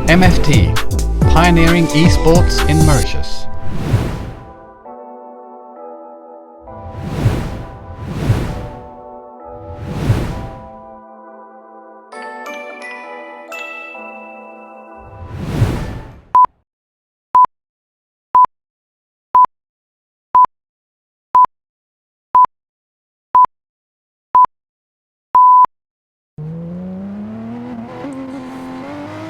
MFT, pioneering esports in Mauritius.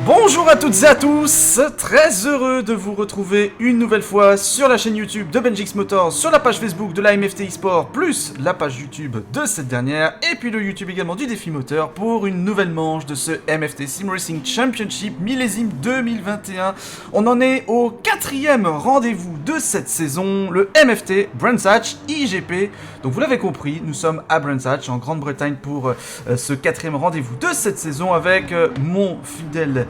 Bonjour à toutes et à tous, très heureux de vous retrouver une nouvelle fois sur la chaîne YouTube de Benjix Motors, sur la page Facebook de la MFT eSport, plus la page YouTube de cette dernière, et puis le YouTube également du défi moteur pour une nouvelle manche de ce MFT Sim Racing Championship millésime 2021. On en est au 4e rendez-vous de cette saison, le MFT Brands Hatch IGP. Donc vous l'avez compris, nous sommes à Brands Hatch en Grande-Bretagne pour ce 4e rendez-vous de cette saison avec mon fidèle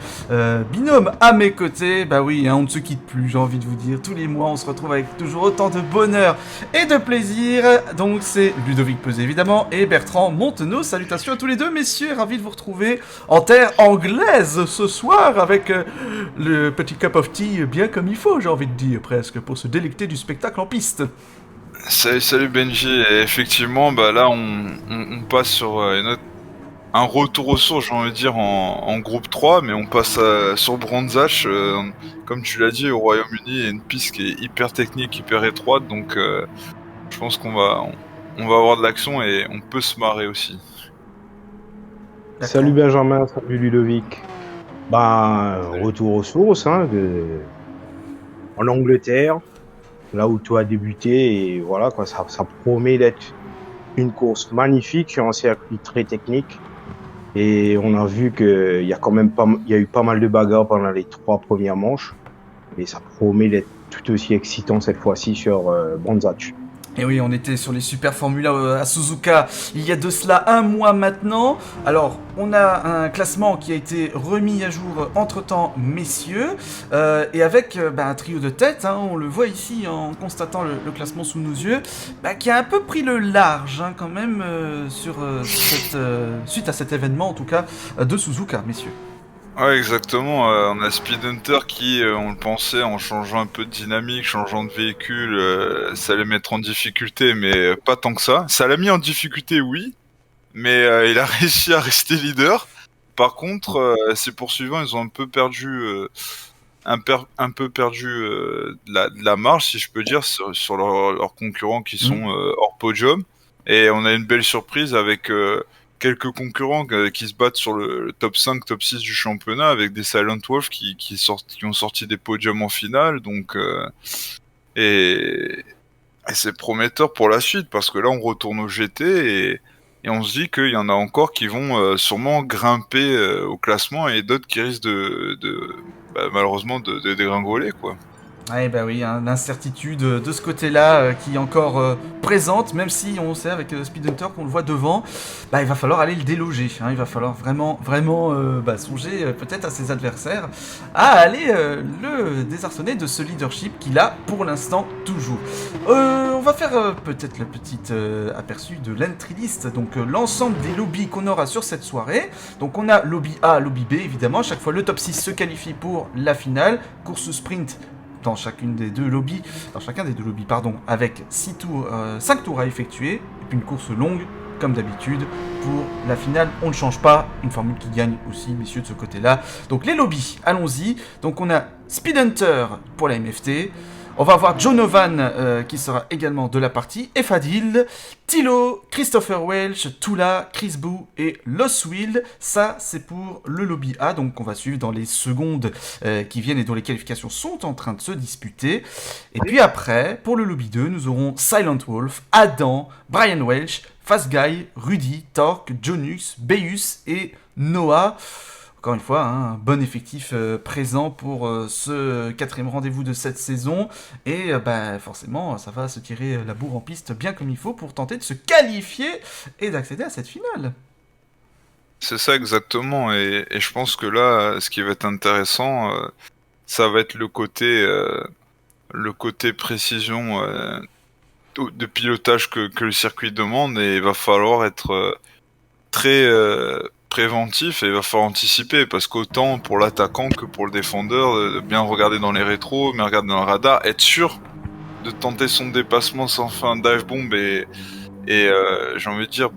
binôme à mes côtés. Bah oui, hein, on ne se quitte plus, j'ai envie de vous dire. Tous les mois, on se retrouve avec toujours autant de bonheur et de plaisir. Donc c'est Ludovic Peuzé évidemment et Bertrand Montenot. Salutations à tous les deux, messieurs. Ravi de vous retrouver en terre anglaise ce soir avec le petit cup of tea bien comme il faut, j'ai envie de dire presque, pour se délecter du spectacle en piste. Salut Benji, et effectivement là on passe sur un retour aux sources, j'ai envie de dire, en groupe 3, mais on passe sur Brands Hatch, comme tu l'as dit, au Royaume-Uni, il y a une piste qui est hyper technique, hyper étroite, donc je pense qu'on va avoir de l'action et on peut se marrer aussi. D'accord. Salut Benjamin, salut Ludovic. Retour aux sources, hein, en Angleterre, là où tout a débuté, et voilà quoi, ça promet d'être une course magnifique sur un circuit très technique. Et on a vu qu'il y a quand même il y a eu pas mal de bagarres pendant les 3 premières manches, et ça promet d'être tout aussi excitant cette fois-ci sur Brands Hatch. Et oui, on était sur les Super Formula à Suzuka il y a de cela un mois maintenant. Alors, on a un classement qui a été remis à jour entre-temps, messieurs, et avec un trio de tête, hein, on le voit ici en constatant le classement sous nos yeux, qui a un peu pris le large hein, quand même suite à cet événement en tout cas de Suzuka, messieurs. Ouais, exactement. On a Speed Hunter qui, on le pensait, en changeant un peu de dynamique, changeant de véhicule, ça allait mettre en difficulté, mais pas tant que ça. Ça l'a mis en difficulté, oui, mais il a réussi à rester leader. Par contre, ses poursuivants, ils ont un peu perdu, de la marge, si je peux dire, sur leurs concurrents qui sont hors podium. Et on a une belle surprise avec quelques concurrents qui se battent sur le top 5, top 6 du championnat, avec des Silent Wolf qui ont sorti des podiums en finale, donc et c'est prometteur pour la suite, parce que là on retourne au GT et on se dit qu'il y en a encore qui vont sûrement grimper au classement, et d'autres qui risquent malheureusement de dégringoler, quoi. Ouais, oui, hein, l'incertitude de ce côté-là qui est encore présente, même si on sait avec Speed Hunter qu'on le voit devant, il va falloir aller le déloger, hein, il va falloir vraiment songer peut-être à ses adversaires, à aller le désarçonner de ce leadership qu'il a pour l'instant toujours. On va faire peut-être le petit aperçu de l'entry list, donc l'ensemble des lobbies qu'on aura sur cette soirée. Donc on a lobby A, lobby B évidemment, à chaque fois le top 6 se qualifie pour la finale, course sprint dans chacun des deux lobbies, avec 5 tours à effectuer, et puis une course longue, comme d'habitude, pour la finale. On ne change pas, une formule qui gagne aussi, messieurs, de ce côté-là. Donc les lobbies, allons-y. Donc on a Speed Hunter pour la MFT, On va avoir Jonovan qui sera également de la partie, Efadil, Thilo, Christopher Welch, Tula, Chris Boo et Loswild. Ça, c'est pour le lobby A, donc on va suivre dans les secondes qui viennent et dont les qualifications sont en train de se disputer. Et puis après, pour le lobby 2, nous aurons Silent Wolf, Adam, Brian Welch, Fast Guy, Rudy, Torque, Jonux, Beus et Noah. Encore une fois, un bon effectif présent pour ce 4e rendez-vous de cette saison. Et forcément, ça va se tirer la bourre en piste bien comme il faut pour tenter de se qualifier et d'accéder à cette finale. C'est ça exactement. Et je pense que là, ce qui va être intéressant, ça va être le côté précision de pilotage que le circuit demande. Et il va falloir être très... préventif et il va falloir anticiper parce qu'autant pour l'attaquant que pour le défendeur de bien regarder dans les rétros, bien regarder dans le radar, être sûr de tenter son dépassement sans faire un dive bomb et j'ai envie de dire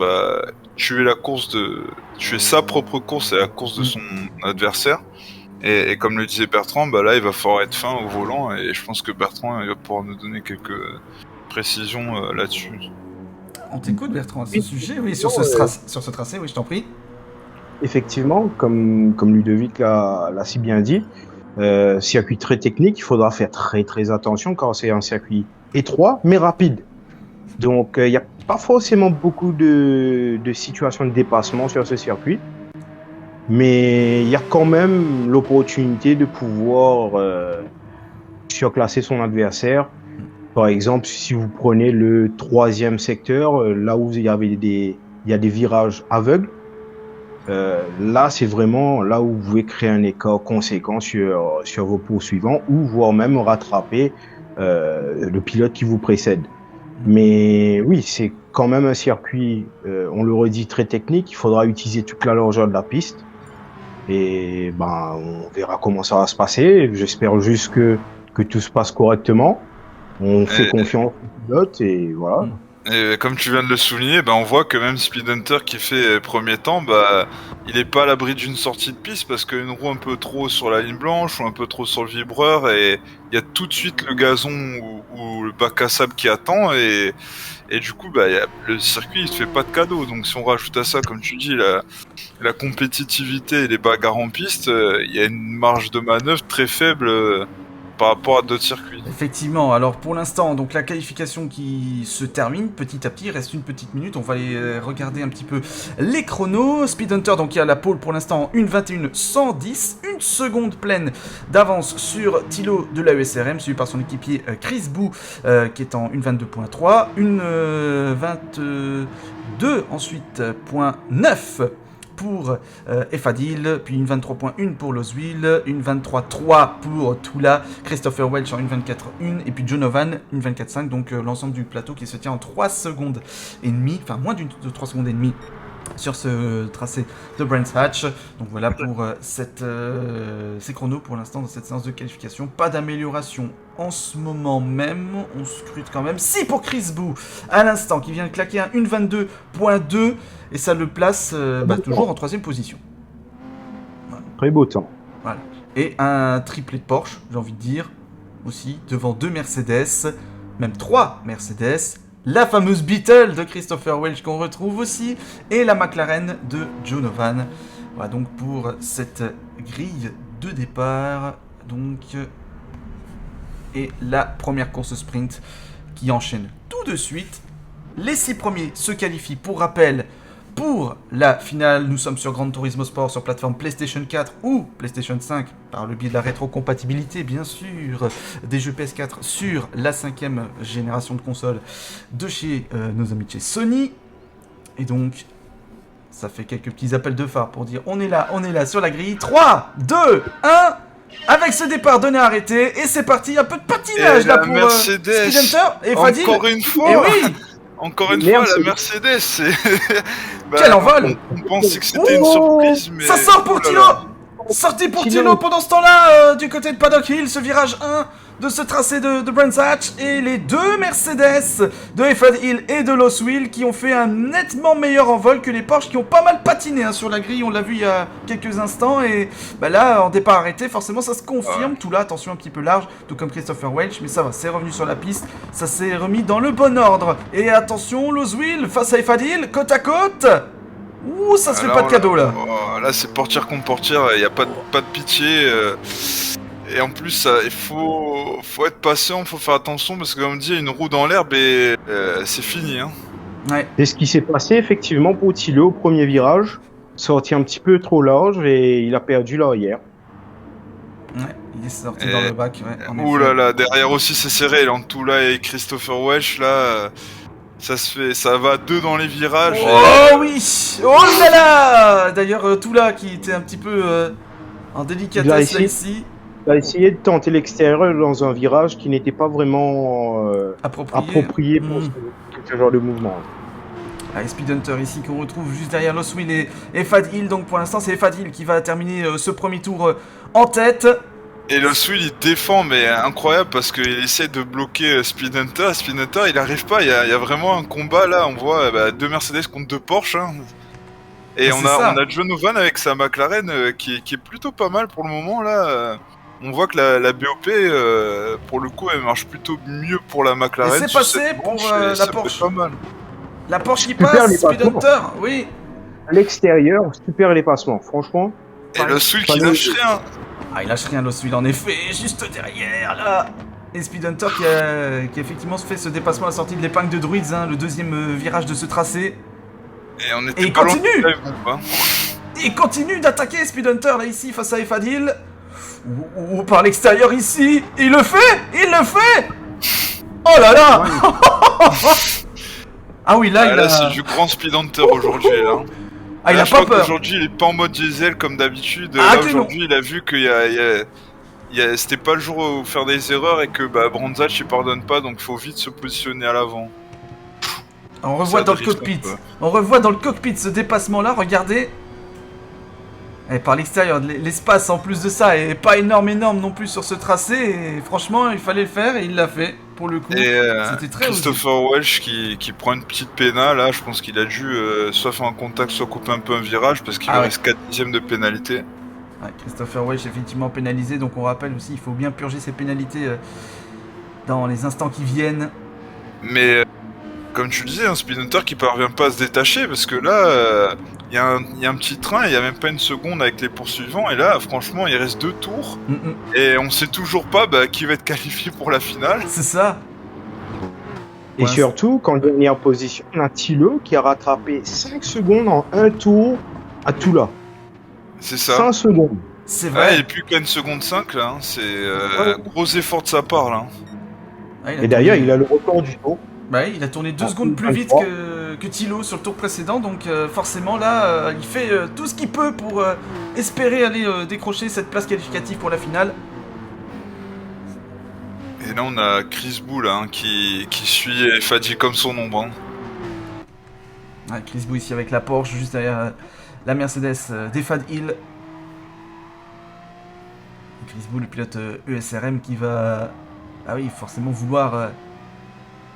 tuer sa propre course et la course de son adversaire et comme le disait Bertrand, là il va falloir être fin au volant et je pense que Bertrand il va pouvoir nous donner quelques précisions là-dessus. On t'écoute Bertrand à ce sujet, oui, sur ce tracé, oui je t'en prie. Effectivement, comme Ludovic l'a si bien dit, circuit très technique, il faudra faire très très attention car c'est un circuit étroit mais rapide. Donc il n'y a pas forcément beaucoup de situations de dépassement sur ce circuit, mais il y a quand même l'opportunité de pouvoir surclasser son adversaire. Par exemple, si vous prenez le 3e secteur, là où il y a des virages aveugles, là, c'est vraiment là où vous pouvez créer un écart conséquent sur vos poursuivants ou voire même rattraper le pilote qui vous précède. Mais oui, c'est quand même un circuit, on le redit, très technique. Il faudra utiliser toute la largeur de la piste. Et on verra comment ça va se passer. J'espère juste que tout se passe correctement. On fait confiance au pilote et voilà. Et comme tu viens de le souligner, on voit que même Speed Hunter qui fait premier temps, il est pas à l'abri d'une sortie de piste parce qu'une roue un peu trop sur la ligne blanche ou un peu trop sur le vibreur et il y a tout de suite le gazon ou le bac à sable qui attend et du coup le circuit il se fait pas de cadeau. Donc si on rajoute à ça, comme tu dis, la compétitivité et les bagarres en piste, il y a une marge de manœuvre très faible par rapport à d'autres circuits. Effectivement, alors pour l'instant, donc la qualification qui se termine petit à petit, il reste une petite minute, on va aller regarder un petit peu les chronos. Speed Hunter, donc il y a la pole pour l'instant, 1:21.110, une seconde pleine d'avance sur Thilo de la USRM, suivi par son équipier Chris Boo, qui est en 1:22.3, 1:22 ensuite, .9 pour Efadil, puis une 23.1 pour Loswild, une 23.3 pour Tula, Christopher Welch en une 24.1 et puis Jonovan une 24.5, donc l'ensemble du plateau qui se tient en 3 secondes et demie, enfin moins de 3 secondes et demie sur ce tracé de Brands Hatch. Donc voilà pour ces chronos pour l'instant dans cette séance de qualification. Pas d'amélioration en ce moment même. On scrute quand même. Si pour Chris Boo à l'instant qui vient de claquer un 1:22.2 et ça le place toujours en 3e position. Voilà. Très beau temps. Voilà. Et un triplé de Porsche, j'ai envie de dire, aussi devant 2 Mercedes, même 3 Mercedes. La fameuse Beetle de Christopher Welch qu'on retrouve aussi, et la McLaren de Jonovan. Voilà donc pour cette grille de départ. Donc, et la première course sprint qui enchaîne tout de suite. Les 6 premiers se qualifient pour rappel pour la finale. Nous sommes sur Gran Turismo Sport sur plateforme PlayStation 4 ou PlayStation 5 par le biais de la rétrocompatibilité bien sûr des jeux PS4 sur la 5e génération de consoles de chez nos amis de chez Sony. Et donc ça fait quelques petits appels de phare pour dire on est là sur la grille. 3, 2, 1 avec ce départ donné arrêté et c'est parti, un peu de patinage là pour Mercedes, Speed Hunter et Fadil. Encore une fois. Et oui. Encore une fois, la Mercedes, c'est... Quel envol. On pensait que c'était une surprise, mais... Ça sort pour Thilo. Sortie pour Sinon- Thilo pendant ce temps-là, du côté de Paddock Hill, ce virage 1 de ce tracé de Brands Hatch, et les deux Mercedes de Effad Hill et de Lost Wheel qui ont fait un nettement meilleur envol que les Porsche qui ont pas mal patiné hein, sur la grille, on l'a vu il y a quelques instants, et bah là, en départ arrêté, forcément ça se confirme, tout là, attention un petit peu large, tout comme Christopher Welch, mais ça va, c'est revenu sur la piste, ça s'est remis dans le bon ordre, et attention, Lost Wheel face à Effad Hill, côte à côte. Ouh, ça se fait pas de cadeau là. Là, c'est portière contre portière, il n'y a pas de pitié. Et en plus, il faut être patient, faut faire attention parce que, comme on dit, une roue dans l'herbe et c'est fini. Hein. Ouais. C'est ce qui s'est passé effectivement pour Thilo au premier virage. Sorti un petit peu trop large et il a perdu l'arrière. Ouais, il est sorti dans le bac, ouais. en Ouh effet. là là, derrière aussi c'est serré, là, Toula et Christopher Welch, là, ça va à deux dans les virages. Oh oui. Oh là là. D'ailleurs, Toula qui était un petit peu en Il a délicatesse là essayé- ici, Il a essayé de tenter l'extérieur dans un virage qui n'était pas vraiment approprié pour ce genre de mouvement. Ah, Speed Hunter ici qu'on retrouve juste derrière Lost Wheel et Effad Hill. Donc pour l'instant c'est Effad Hill qui va terminer ce premier tour en tête. Et le Swill il défend, mais incroyable parce qu'il essaie de bloquer Speed Hunter. Speed Hunter il arrive pas, il y a vraiment un combat là, on voit deux Mercedes contre deux Porsche. Hein. Et Ah, on c'est ça. a John Ovan avec sa McLaren qui est plutôt pas mal pour le moment là. On voit que la BOP, pour le coup, elle marche plutôt mieux pour la McLaren. Et c'est sur passé cette pour, manche, la et ça peut Porsche. être pas mal. La Porsche qui Super passe, les Speed passements. Hunter, oui. À l'extérieur, super les passements, franchement. Et le Swill qui Pas lâche mal. rien. Ah, il lâche rien, Lost Wheel en effet, juste derrière là. Et Speed Hunter qui a effectivement fait ce dépassement à la sortie de l'épingle de Druids, hein, le deuxième virage de ce tracé. Et on Et était il pas loin continue. de live, hein. Et il continue d'attaquer Speed Hunter là ici face à Effad Hill. Ou par l'extérieur ici. Il le fait. Oh là là. Ah oui, là Ah, il là, a... c'est du grand Speed Hunter aujourd'hui là. Ah, il Là, a je pas crois peur. qu'aujourd'hui, il est pas en mode diesel comme d'habitude. Ah, Là, que aujourd'hui, il a vu qu'il c'était pas le jour où faire des erreurs et que Brandzach il pardonne pas, donc faut vite se positionner à l'avant. On revoit Ça dans le drift un cockpit. peu. On revoit dans le cockpit ce dépassement là, regardez. Et par l'extérieur, l'espace en plus de ça est pas énorme non plus sur ce tracé. Et franchement, il fallait le faire et il l'a fait pour le coup. Et C'était très Christopher Welch qui prend une petite péna, là, je pense qu'il a dû soit faire un contact, soit couper un peu un virage parce qu'il Ah lui ouais. reste 4 dixièmes de pénalité. Ouais, Christopher Welch effectivement pénalisé, donc on rappelle aussi il faut bien purger ses pénalités dans les instants qui viennent. Mais comme tu le disais, un Speed Hunter qui parvient pas à se détacher parce que là, il y a un petit train, il y a même pas une seconde avec les poursuivants et là, franchement, il reste 2 tours et on sait toujours pas qui va être qualifié pour la finale. C'est ça. Et Ouais, surtout, qu'en dernière position, on a Thilo qui a rattrapé 5 secondes en un tour à Toula. C'est ça. 5 secondes. C'est Ouais, vrai. et plus qu'à une seconde 5 là, hein. C'est gros effort de sa part là. Ah, Et d'ailleurs, il a le record du tour. Bah oui, il a tourné 2 En secondes plus vite 23. que Thilo sur le tour précédent, donc forcément là, il fait tout ce qu'il peut pour espérer aller décrocher cette place qualificative pour la finale. Et là on a Chris Bull hein, qui suit Fadji comme son ombre. Hein. Ouais, Chris Bou ici avec la Porsche, juste derrière la Mercedes d'Effad Hill. Et Chris Bou, le pilote ESRM qui va, ah oui, forcément vouloir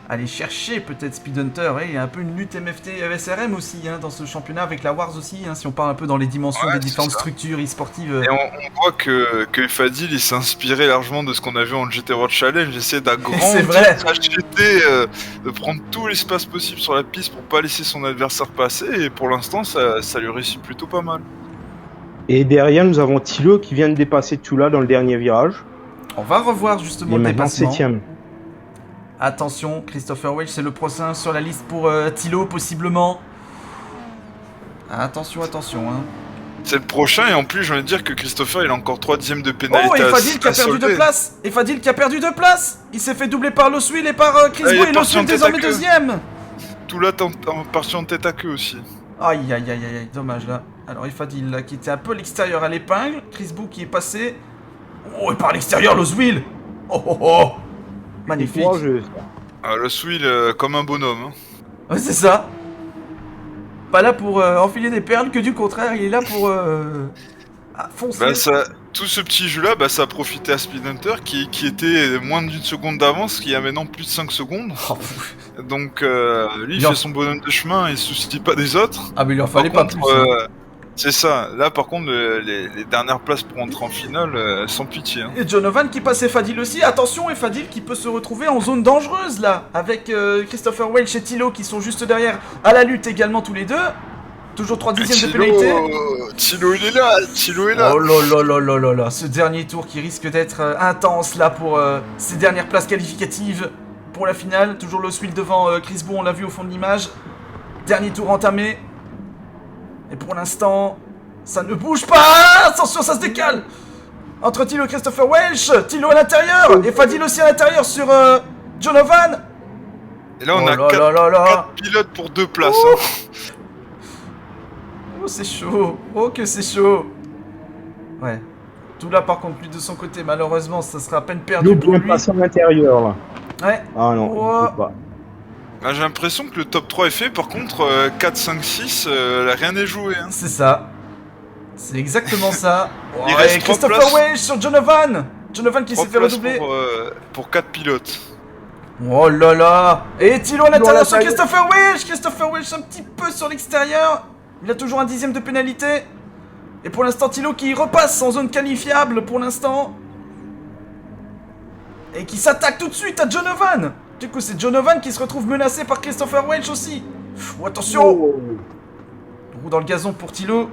aller chercher peut-être Speed Hunter. Ouais, il y a un peu une lutte MFT ESRM aussi hein, dans ce championnat avec la Wars aussi, hein, si on parle un peu dans les dimensions Ouais, des différentes c'est ça. structures e-sportives. Et on voit que Fadil il s'est inspiré largement de ce qu'on a vu en GT World Challenge, essayer C'est vrai. d'acheter, de prendre tout l'espace possible sur la piste pour pas laisser son adversaire passer et pour l'instant ça lui réussit plutôt pas mal. Et derrière, nous avons Thilo qui vient de dépasser Toula dans le dernier virage. On va revoir justement Il est le maintenant dépassement. 7ème. Attention, Christopher Welch, c'est le prochain sur la liste pour Thilo, possiblement. Attention, attention. Hein. C'est le prochain et en plus je veux dire que Christopher il a encore 3 dixièmes de Oh, pénalité et à Fadil qui a perdu solder. 2 places. Et Fadil qui a perdu 2 places. Il s'est fait doubler par Loswil et par Chris Ah, il Bou. est Et parti en Loswil tête désormais à queue. deuxième. Tout là en partie en tête à queue aussi. Aïe, aïe, aïe, aïe, dommage là. Alors, et Fadil là qui était un peu à l'extérieur à l'épingle. Chris Bou qui est passé. Oh, et par l'extérieur, Loswil. Oh, oh, oh. Magnifique. Courageux. Ah, le Swill comme un bonhomme. Hein. Ouais, c'est ça. Pas là pour enfiler des perles, que du contraire, il est là pour foncez. Bah ça, tout ce petit jeu-là, bah ça a profité à Speed Hunter qui était moins d'une seconde d'avance, qui a maintenant plus de 5 secondes. Oh, Donc lui, il Bien. fait son bonhomme de chemin, il se soucie pas des autres. ah, mais il en Par fallait pas contre, plus. Hein. c'est ça. Là, par contre, les dernières places pour entrer en finale, sans pitié. Hein. Et Jonovan qui passe Fadil aussi. Attention, Fadil qui peut se retrouver en zone dangereuse là, avec Christopher Welch et Thilo qui sont juste derrière à la lutte également tous les deux. Toujours 3 dixièmes de pénalité. Thilo, il est là. Thilo est là. Oh là là là là là là, ce dernier tour qui risque d'être intense là pour ces dernières places qualificatives pour la finale. Toujours le Swill devant Chris Bou, on l'a vu au fond de l'image. Dernier tour entamé. Et pour l'instant, ça ne bouge pas. Attention, ça se décale. Entre Thilo et Christopher Welch. Thilo à l'intérieur et Fadil aussi à l'intérieur sur Jonovan. Et là, on Oh a là 4 là là là. pilotes pour 2 places. Oh. Hein. Oh, c'est chaud. Oh, que c'est chaud. Ouais. Tout là, par contre, lui de son côté, malheureusement, ça sera à peine perdu Nous pour pouvons lui. passer à l'intérieur là. Ouais. Ah non, Oh. on peut pas. Ah, j'ai l'impression que le top 3 est fait. Par contre, 4, 5, 6, là, rien n'est joué. Hein. C'est ça. C'est exactement ça. Il Ouais, reste trois Christopher places. Welch sur Jonovan. Jonovan qui 3 s'est fait places redoubler. pour 4 pilotes. Oh là là. Et Thilo à l'intérieur sur l'intérieur. Christopher Welch. Christopher Welch un petit peu sur l'extérieur. Il a toujours un dixième de pénalité. Et pour l'instant, Thilo qui repasse en zone qualifiable pour l'instant. Et qui s'attaque tout de suite à Jonovan. Du coup, c'est Jonovan qui se retrouve menacé par Christopher Welch aussi. Pfff, attention. Oh. Roue dans le gazon pour Thilo.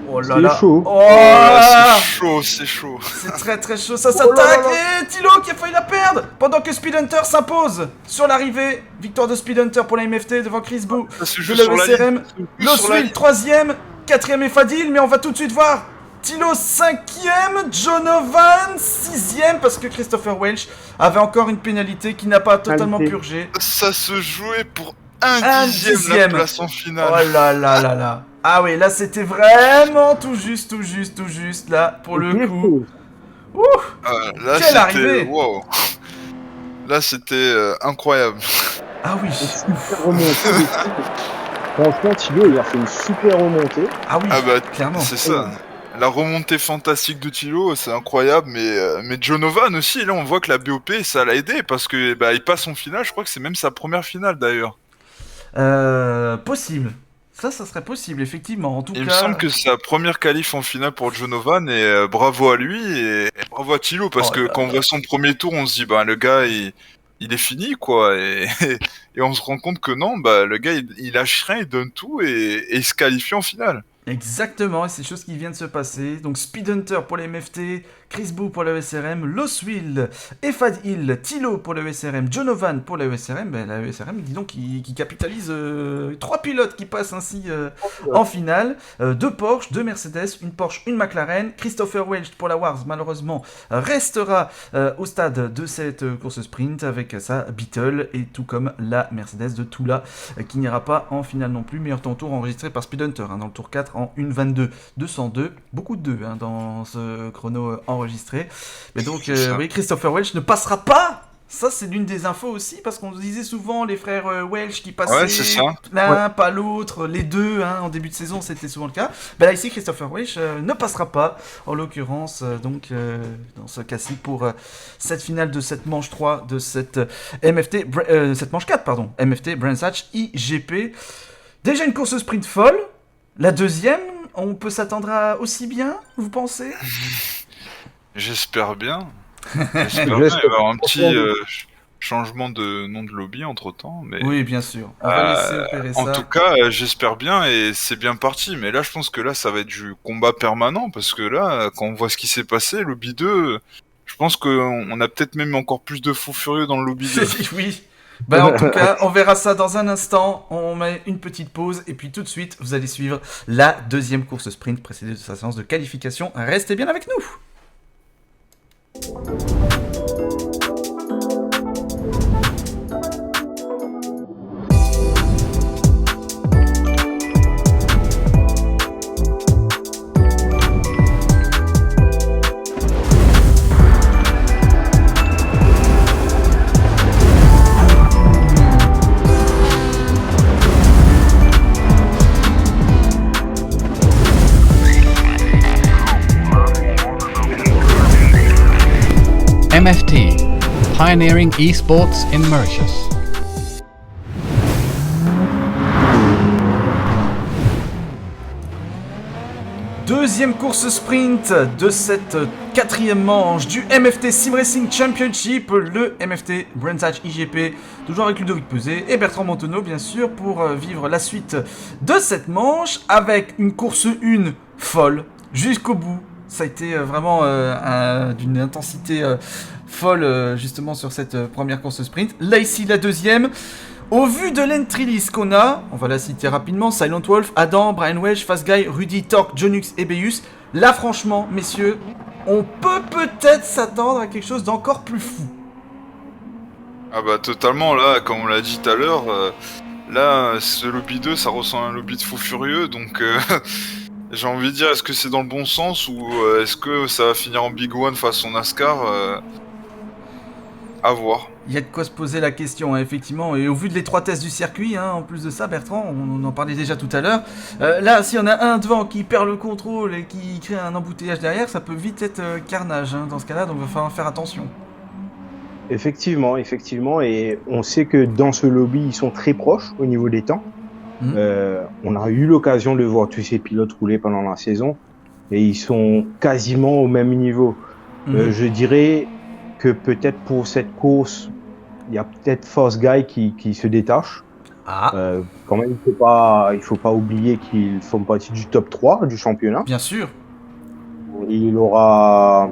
Oh là C'est là. chaud. Oh, là, c'est chaud, c'est chaud. c'est très très chaud, ça Oh là s'attaque. là Et Thilo qui a failli la perdre. Pendant que Speed Hunter s'impose sur l'arrivée. Victoire de Speed Hunter pour la MFT devant Chris Bou. Ça se De joue sur la l'ESRM. ligne. Sur la Loswell ligne. 3ème. 4ème et Fadil. Mais on va tout de suite voir. Thilo 5ème. Jonovan 6ème. Parce que Christopher Welch avait encore une pénalité qui n'a pas totalement Pénalité. purgé. Ça se jouait pour Un un dixième dixième. la place en finale. Oh là là là là. Ah oui, là c'était vraiment tout juste là pour le coup. Ouh. Là, Quelle arrivée. c'était... Wow. Là, c'était incroyable. Ah oui. Super remontée. Franchement, Thilo, il a fait une super remontée. Ah oui. Ah bah, clairement. c'est ça. La remontée fantastique de Thilo, c'est incroyable, mais Jonovan aussi, là on voit que la BOP, ça l'a aidé, parce que bah, il passe en finale, je crois que c'est même sa première finale d'ailleurs. Possible. Ça serait possible, effectivement. En tout Il me cas. semble que c'est sa première qualif en finale pour Jonovan, et bravo à lui, et bravo à Thilo, parce Oh que là quand on voit son premier tour, on se dit, bah le gars, il est fini, quoi, et on se rend compte que non, bah le gars, il lâche rien, il donne tout, et il se qualifie en finale. Exactement, et c'est chose qui vient de se passer. Donc Speed Hunter pour les MFT, Chris Bou pour la ESRM, Loswell, Fadil, Thilo pour la ESRM, Jonovan pour la ESRM. Ben, la ESRM, dis donc, qui capitalise 3 pilotes qui passent ainsi en finale. 2 Porsche, 2 Mercedes, une Porsche, une McLaren. Christopher Welch pour la Wars, malheureusement, restera au stade de cette course sprint avec sa Beetle, et tout comme la Mercedes de Tula, qui n'ira pas en finale non plus. Meilleur temps tour enregistré par Speed Hunter dans le tour 4 en 1:22.202. Beaucoup de 2 dans ce chrono enregistré. Mais donc, oui, Christopher Welch ne passera pas. Ça, c'est l'une des infos aussi, parce qu'on disait souvent les frères Welch qui passaient Ouais, c'est ça. l'un, pas l'autre, les deux, en début de saison, c'était souvent le cas. Ben là, ici, Christopher Welch ne passera pas, en l'occurrence, donc, dans ce cas-ci, pour cette finale de cette manche 3 de cette MFT, cette manche 4, pardon, MFT Brands Hatch IGP. Déjà une course sprint folle. La deuxième, on peut s'attendre à aussi bien, vous pensez? J'espère bien. J'espère bien. Il va y avoir un petit changement de nom de lobby entre temps. Mais... Oui, bien sûr. On va laisser opérer ça. En tout cas, j'espère bien et c'est bien parti. Mais là, je pense que là, ça va être du combat permanent parce que là, quand on voit ce qui s'est passé, lobby 2, je pense qu'on a peut-être même encore plus de fous furieux dans le lobby 2. Oui. Ben, en tout cas, on verra ça dans un instant. On met une petite pause et puis tout de suite, vous allez suivre la deuxième course sprint précédée de sa séance de qualification. Restez bien avec nous. MFT, pioneering esports in Mauritius. Deuxième course sprint de cette quatrième manche du MFT Sim Racing Championship, le MFT Brands Hatch IGP, toujours avec Ludovic Peuzet et Bertrand Montonneau bien sûr pour vivre la suite de cette manche avec une course 1 folle jusqu'au bout. Ça a été vraiment d'une intensité folle justement sur cette première course sprint. Là ici la deuxième. Au vu de l'entry list qu'on a, on va la citer rapidement, Silent Wolf, Adam, Brian Welch, Fast Guy, Rudy, Torque, Jonux et Beus. Là franchement, messieurs, on peut peut-être s'attendre à quelque chose d'encore plus fou. Ah bah totalement, là, comme on l'a dit tout à l'heure, là, ce lobby 2, ça ressemble à un lobby de fou furieux, donc j'ai envie de dire, est-ce que c'est dans le bon sens ou est-ce que ça va finir en Big One façon NASCAR à voir. Il y a de quoi se poser la question, hein, effectivement, et au vu de l'étroitesse du circuit, hein, en plus de ça, Bertrand, on en parlait déjà tout à l'heure, là, s'il y en a un devant qui perd le contrôle et qui crée un embouteillage derrière, ça peut vite être carnage, hein, dans ce cas-là, donc il va falloir faire attention. Effectivement, et on sait que dans ce lobby, ils sont très proches au niveau des temps. On a eu l'occasion de voir tous ces pilotes rouler pendant la saison, et ils sont quasiment au même niveau. Je dirais que peut-être pour cette course, il y a peut-être Force Guy qui se détache. Quand même, il faut pas oublier qu'ils font partie du top 3 du championnat. Bien sûr. Il aura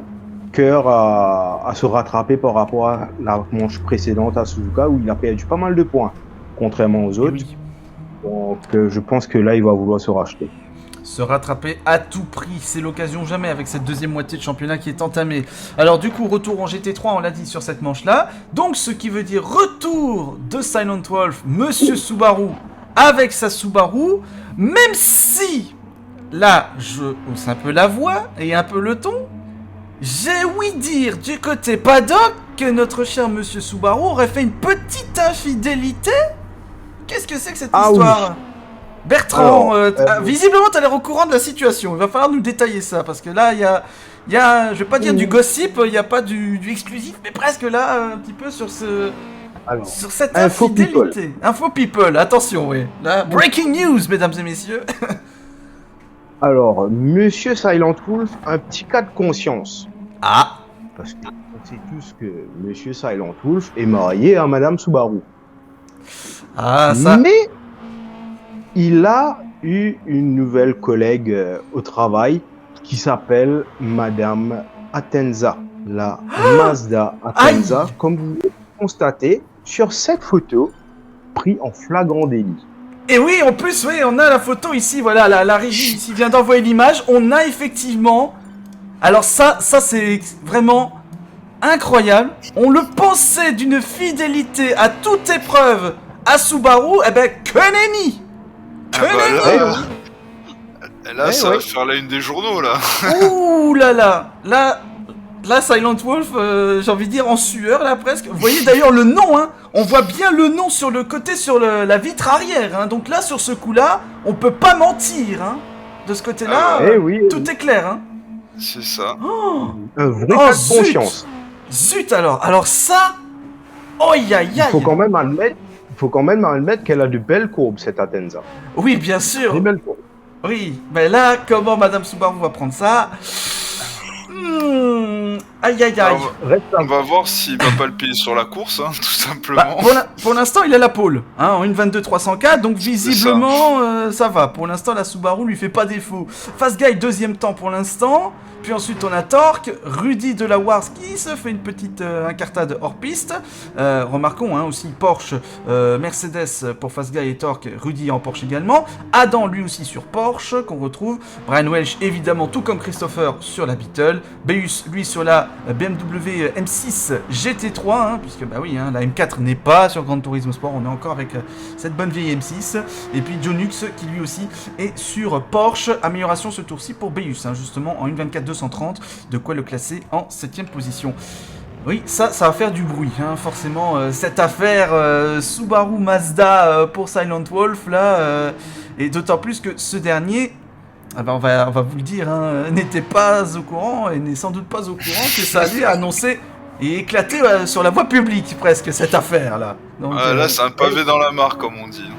cœur à se rattraper par rapport à la manche précédente à Suzuka où il a perdu pas mal de points, contrairement aux autres. Oui. Donc je pense que là, il va vouloir se racheter. Se rattraper à tout prix, c'est l'occasion jamais avec cette deuxième moitié de championnat qui est entamée. Alors du coup, retour en GT3, on l'a dit sur cette manche-là. Donc ce qui veut dire retour de Silent Wolf, Monsieur Subaru, avec sa Subaru, même si, là, je hausse un peu la voix et un peu le ton, j'ai ouï dire du côté paddock que notre cher Monsieur Subaru aurait fait une petite infidélité. Qu'est-ce que c'est que cette histoire ? Oui. Bertrand, visiblement tu as l'air au courant de la situation, il va falloir nous détailler ça, parce que là il y a je vais pas dire du gossip, il n'y a pas du exclusif, mais presque là, un petit peu sur sur cette infidélité. Info people, attention, oui. Là, breaking news, mesdames et messieurs. Alors, Monsieur Silent Wolf, un petit cas de conscience. Parce qu'on sait tous que Monsieur Silent Wolf est marié à Madame Subaru. Ça... Mais... il a eu une nouvelle collègue au travail qui s'appelle Madame Atenza, la Mazda Atenza, comme vous pouvez constater sur cette photo prise en flagrant délit. Et oui, en plus, oui, on a la photo ici, voilà, la régie ici vient d'envoyer l'image, on a effectivement... Alors ça c'est vraiment incroyable, on le pensait d'une fidélité à toute épreuve à Subaru, eh ben que nenni. Là, ça va faire la une des journaux, là. Ouh là, Silent Wolf, j'ai envie de dire en sueur, là, presque. Vous voyez d'ailleurs le nom, hein. On voit bien le nom sur le côté, sur la vitre arrière, hein. Donc là, sur ce coup-là, on peut pas mentir, hein. De ce côté-là, tout est clair, hein. C'est ça. Un vrai cas de conscience. Zut alors ça... Aïe. Il faut quand même admettre qu'elle a de belles courbes, cette Atenza. Oui, bien sûr. Des belles courbes. Oui, mais là, comment Madame Subaru va prendre ça? Aïe. On va voir s'il va pas le payer sur la course, hein, tout simplement. Pour l'instant, il a la pole, hein, en 1.22.304, donc visiblement, ça va. Pour l'instant, la Subaru lui fait pas défaut. Fast Guy, deuxième temps pour l'instant. Puis ensuite, on a Torque, Rudy de la Wars qui se fait une petite incartade hors piste. Remarquons aussi Porsche, Mercedes pour Fast Guy et Torque, Rudy en Porsche également. Adam, lui aussi sur Porsche, qu'on retrouve. Brian Welch, évidemment, tout comme Christopher, sur la Beetle. Beus, lui, sur la BMW M6 GT3, hein, puisque, la M4 n'est pas sur Gran Turismo Sport. On est encore avec cette bonne vieille M6. Et puis Jonux, qui lui aussi est sur Porsche. Amélioration ce tour-ci pour Beus, hein, justement, en 1.24.230, de quoi le classer en 7ème position. Oui, ça va faire du bruit, hein, forcément, cette affaire Subaru Mazda pour Silent Wolf, là, et d'autant plus que ce dernier, on va vous le dire, hein, n'était pas au courant, et n'est sans doute pas au courant que ça allait annoncer et éclaté sur la voie publique presque cette affaire là. Donc, Là, c'est un pavé dans la mare, comme on dit.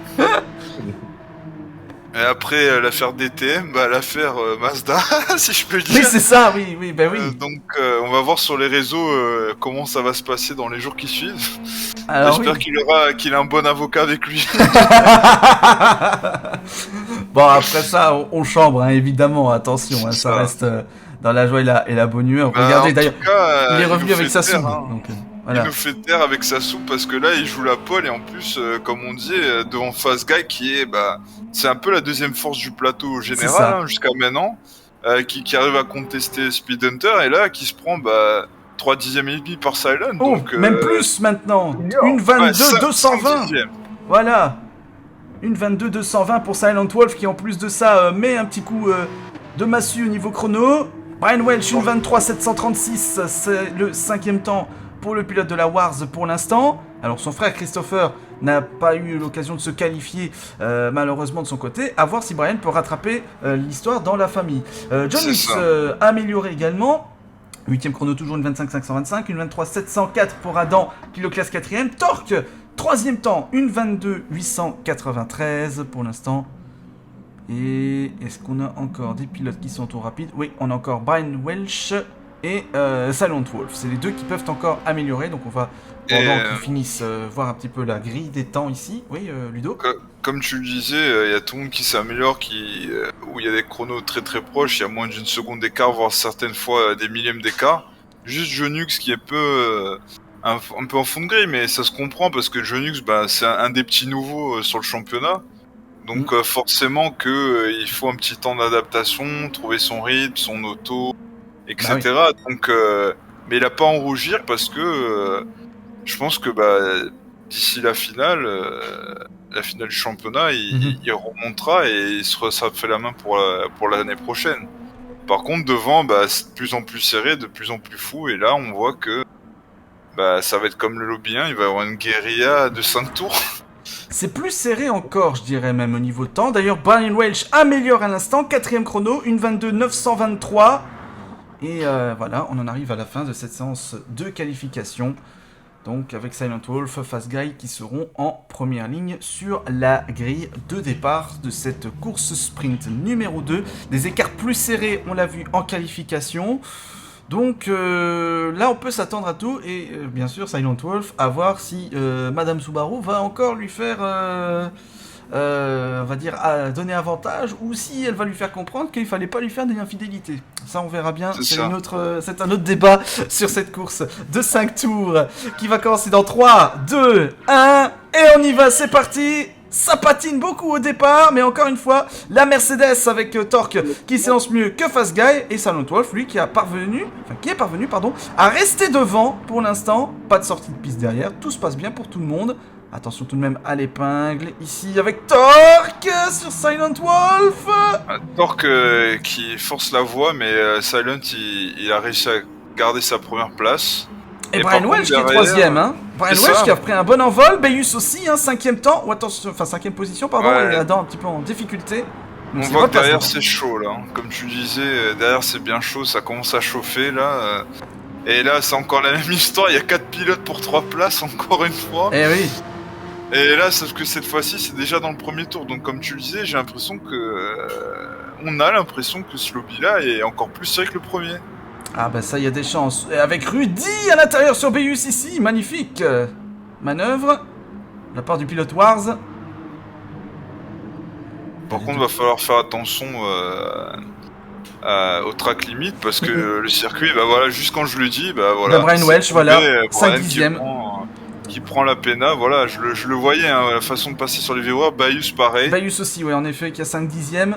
Et après l'affaire DTM, l'affaire Mazda, si je peux dire. Oui, c'est ça, oui. Donc, on va voir sur les réseaux comment ça va se passer dans les jours qui suivent. Alors, J'espère qu'il a un bon avocat avec lui. Bon, après ça, on chambre, hein, évidemment, attention, hein, ça ça. reste dans la joie et la bonne humeur. Regardez, En d'ailleurs, tout cas, il est revenu nous avec fait sa taire, soupe. hein. Donc, voilà. Il nous fait taire avec sa soupe parce que là, il joue la pole et en plus, comme on dit, devant Fast Guy qui est, c'est un peu la deuxième force du plateau au ça. général hein, jusqu'à maintenant, qui arrive à contester Speed Hunter et là, qui se prend 3 dixièmes et demi par Silent. Oh, donc, même plus maintenant. Une ouais, 22 220. 5 dixièmes. Voilà. Une 22 220 pour Silent Wolf qui en plus de ça met un petit coup de massue au niveau chrono. Brian Welch, une 23 736, c'est le 5e temps pour le pilote de la Wars pour l'instant. Alors son frère Christopher n'a pas eu l'occasion de se qualifier malheureusement de son côté. À voir si Brian peut rattraper l'histoire dans la famille. John Hicks amélioré également. 8ème chrono toujours une 25 525, une 23 704 pour Adam qui le classe 4ème. Torque 3ème temps, une 22 893 pour l'instant. Et est-ce qu'on a encore des pilotes qui sont au tour rapide? Oui, on a encore Brian Welch et Silent Wolf. C'est les deux qui peuvent encore améliorer. Donc on va, pendant qu'ils finissent, voir un petit peu la grille des temps ici. Oui, Ludo? Comme tu le disais, il y a tout le monde qui s'améliore, où il y a des chronos très très proches, il y a moins d'une seconde d'écart, voire certaines fois des millièmes d'écart. Juste Jonux qui est un peu en fond de grille, mais ça se comprend parce que Jonux, c'est un des petits nouveaux sur le championnat. Donc forcément il faut un petit temps d'adaptation, trouver son rythme, son auto, etc. Donc, mais il a pas à en rougir parce que je pense que d'ici la finale du championnat, il remontera et ça fait la main pour l'année prochaine. Par contre, devant, c'est de plus en plus serré, de plus en plus fou, et là, on voit que ça va être comme le lobby 1, il va y avoir une guérilla de 5 tours. C'est plus serré encore, je dirais même au niveau de temps. D'ailleurs, Brian Welch améliore à l'instant, 4ème chrono, une 22 923. Et voilà, on en arrive à la fin de cette séance de qualification. Donc avec Silent Wolf, Fast Guy qui seront en première ligne sur la grille de départ de cette course sprint numéro 2. Des écarts plus serrés, on l'a vu en qualification. Donc là on peut s'attendre à tout et bien sûr Silent Wolf à voir si Madame Subaru va encore lui faire on va dire donner avantage ou si elle va lui faire comprendre qu'il fallait pas lui faire des infidélités. Ça on verra bien, c'est un autre débat sur cette course de 5 tours qui va commencer dans 3, 2, 1 et on y va, c'est parti. Ça patine beaucoup au départ, mais encore une fois, la Mercedes avec Torque qui s'élance mieux que Fast Guy et Silent Wolf, lui qui est parvenu, à rester devant pour l'instant. Pas de sortie de piste derrière, tout se passe bien pour tout le monde. Attention tout de même à l'épingle, ici avec Torque sur Silent Wolf. Torque qui force la voie, mais Silent il a réussi à garder sa première place. Et Brian Welch qui est 3ème, hein. Brian Welch qui a pris un bon envol, Bayus aussi, hein, 5ème temps, ou attention, enfin 5ème position, pardon, et Adam un petit peu en difficulté. Donc on voit que derrière c'est chaud là, comme tu disais, derrière c'est bien chaud, ça commence à chauffer là. Et là c'est encore la même histoire, il y a 4 pilotes pour 3 places encore une fois. Eh oui. Et là, sauf que cette fois-ci, c'est déjà dans le premier tour. Donc, comme tu le disais, j'ai l'impression que... on a l'impression que ce lobby-là est encore plus serré que le premier. Ah bah ça, il y a des chances. Et avec Rudy à l'intérieur sur Bayus ici, magnifique manœuvre de la part du pilote Wars. Par contre, va falloir faire attention au track limit parce que le circuit, voilà, juste quand je le dis, voilà. Brian Welch, voilà, 5 dixièmes. Qui prend la pena, voilà, je le voyais, hein, la façon de passer sur les viewers. Bayus pareil. Bayus aussi, ouais, en effet, qui a 5 dixièmes.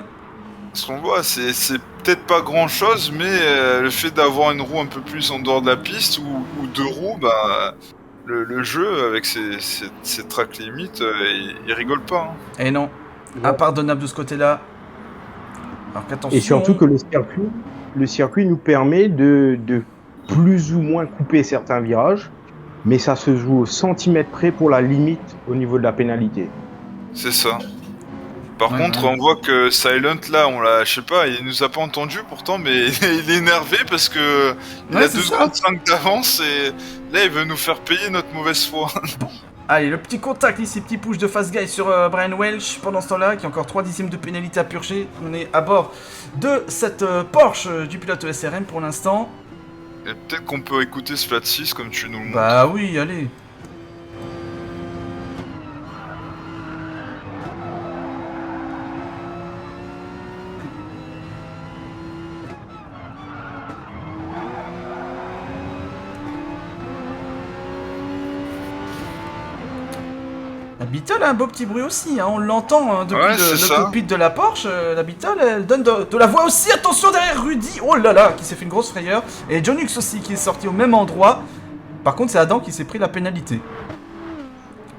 Ce qu'on voit, c'est peut-être pas grand chose, mais le fait d'avoir une roue un peu plus en dehors de la piste ou 2 roues, le jeu avec ses track limites, il rigole pas. Hein. Et non, impardonnable de ce côté-là. Alors qu'attention. Et surtout que le circuit nous permet de plus ou moins couper certains virages. Mais ça se joue au centimètre près pour la limite au niveau de la pénalité. C'est ça. Par contre, on voit que Silent, là, je sais pas, il nous a pas entendu pourtant, mais il est énervé parce que il a 2 secondes 5 d'avance et là, il veut nous faire payer notre mauvaise foi. Allez, le petit contact ici, petit push de Fast Guy sur Brian Welch pendant ce temps-là, qui a encore 3 dixièmes de pénalité à purger. On est à bord de cette Porsche du pilote SRM pour l'instant. Et peut-être qu'on peut écouter ce flat 6 comme tu nous le montres. Bah oui, allez. La Beetle a un beau petit bruit aussi, hein. On l'entend depuis le cockpit de la Porsche. La Beetle, elle donne de la voix aussi. Attention derrière Rudy, oh là là, qui s'est fait une grosse frayeur. Et Jonux aussi qui est sorti au même endroit. Par contre, c'est Adam qui s'est pris la pénalité.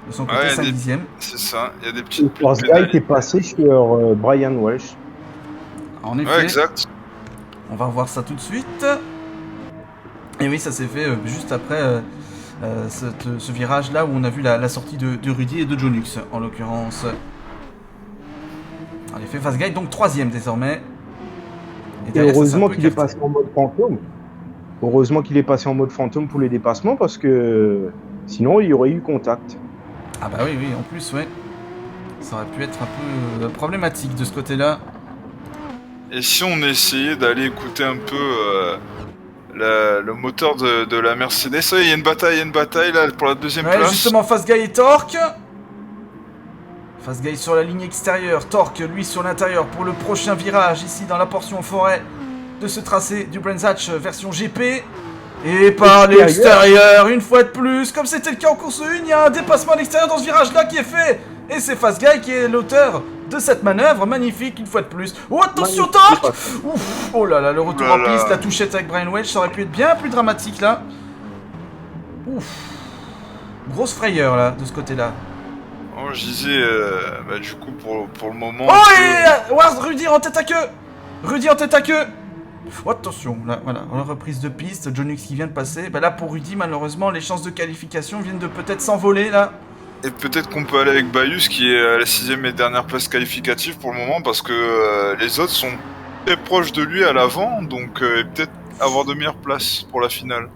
De son côté, 5 dixièmes. C'est ça, il y a des petites Force Guy qui est passé sur Brian Welch. En effet. Ouais, exact. On va revoir ça tout de suite. Et oui, ça s'est fait juste après ce virage-là où on a vu la sortie de Rudy et de Jonux, en l'occurrence. En effet, Fast Guy, donc 3ème désormais. Et heureusement qu'il est passé en mode fantôme. Heureusement qu'il est passé en mode fantôme pour les dépassements parce que sinon il y aurait eu contact. Ah bah oui, en plus, ouais. Ça aurait pu être un peu problématique de ce côté-là. Et si on essayait d'aller écouter un peu le moteur de la Mercedes, il y a une bataille là pour la 2ème place. Justement, Fast Guy et Torque. Fast Guy sur la ligne extérieure, Torque lui sur l'intérieur pour le prochain virage ici dans la portion forêt de ce tracé du Brands Hatch version GP. Et par l'extérieur, une fois de plus, comme c'était le cas en course 1, il y a un dépassement à l'extérieur dans ce virage-là qui est fait. Et c'est Fast Guy qui est l'auteur de cette manœuvre, magnifique, une fois de plus. Oh, attention, Torque! Ouf! Oh là là, le retour en piste, la touchette avec Brian Welch, ça aurait pu être bien plus dramatique, là. Ouf! Grosse frayeur, là, de ce côté-là. Oh, je disais, du coup, pour le moment... Oh, et Ward, Rudy en tête à queue! Rudy en tête à queue! Oh, attention, là, voilà, reprise de piste, Jonux qui vient de passer. Bah là, pour Rudy, malheureusement, les chances de qualification viennent de peut-être s'envoler, là. Et peut-être qu'on peut aller avec Bayus qui est à la 6ème et dernière place qualificative pour le moment parce que les autres sont très proches de lui à l'avant, donc peut-être avoir de meilleures places pour la finale.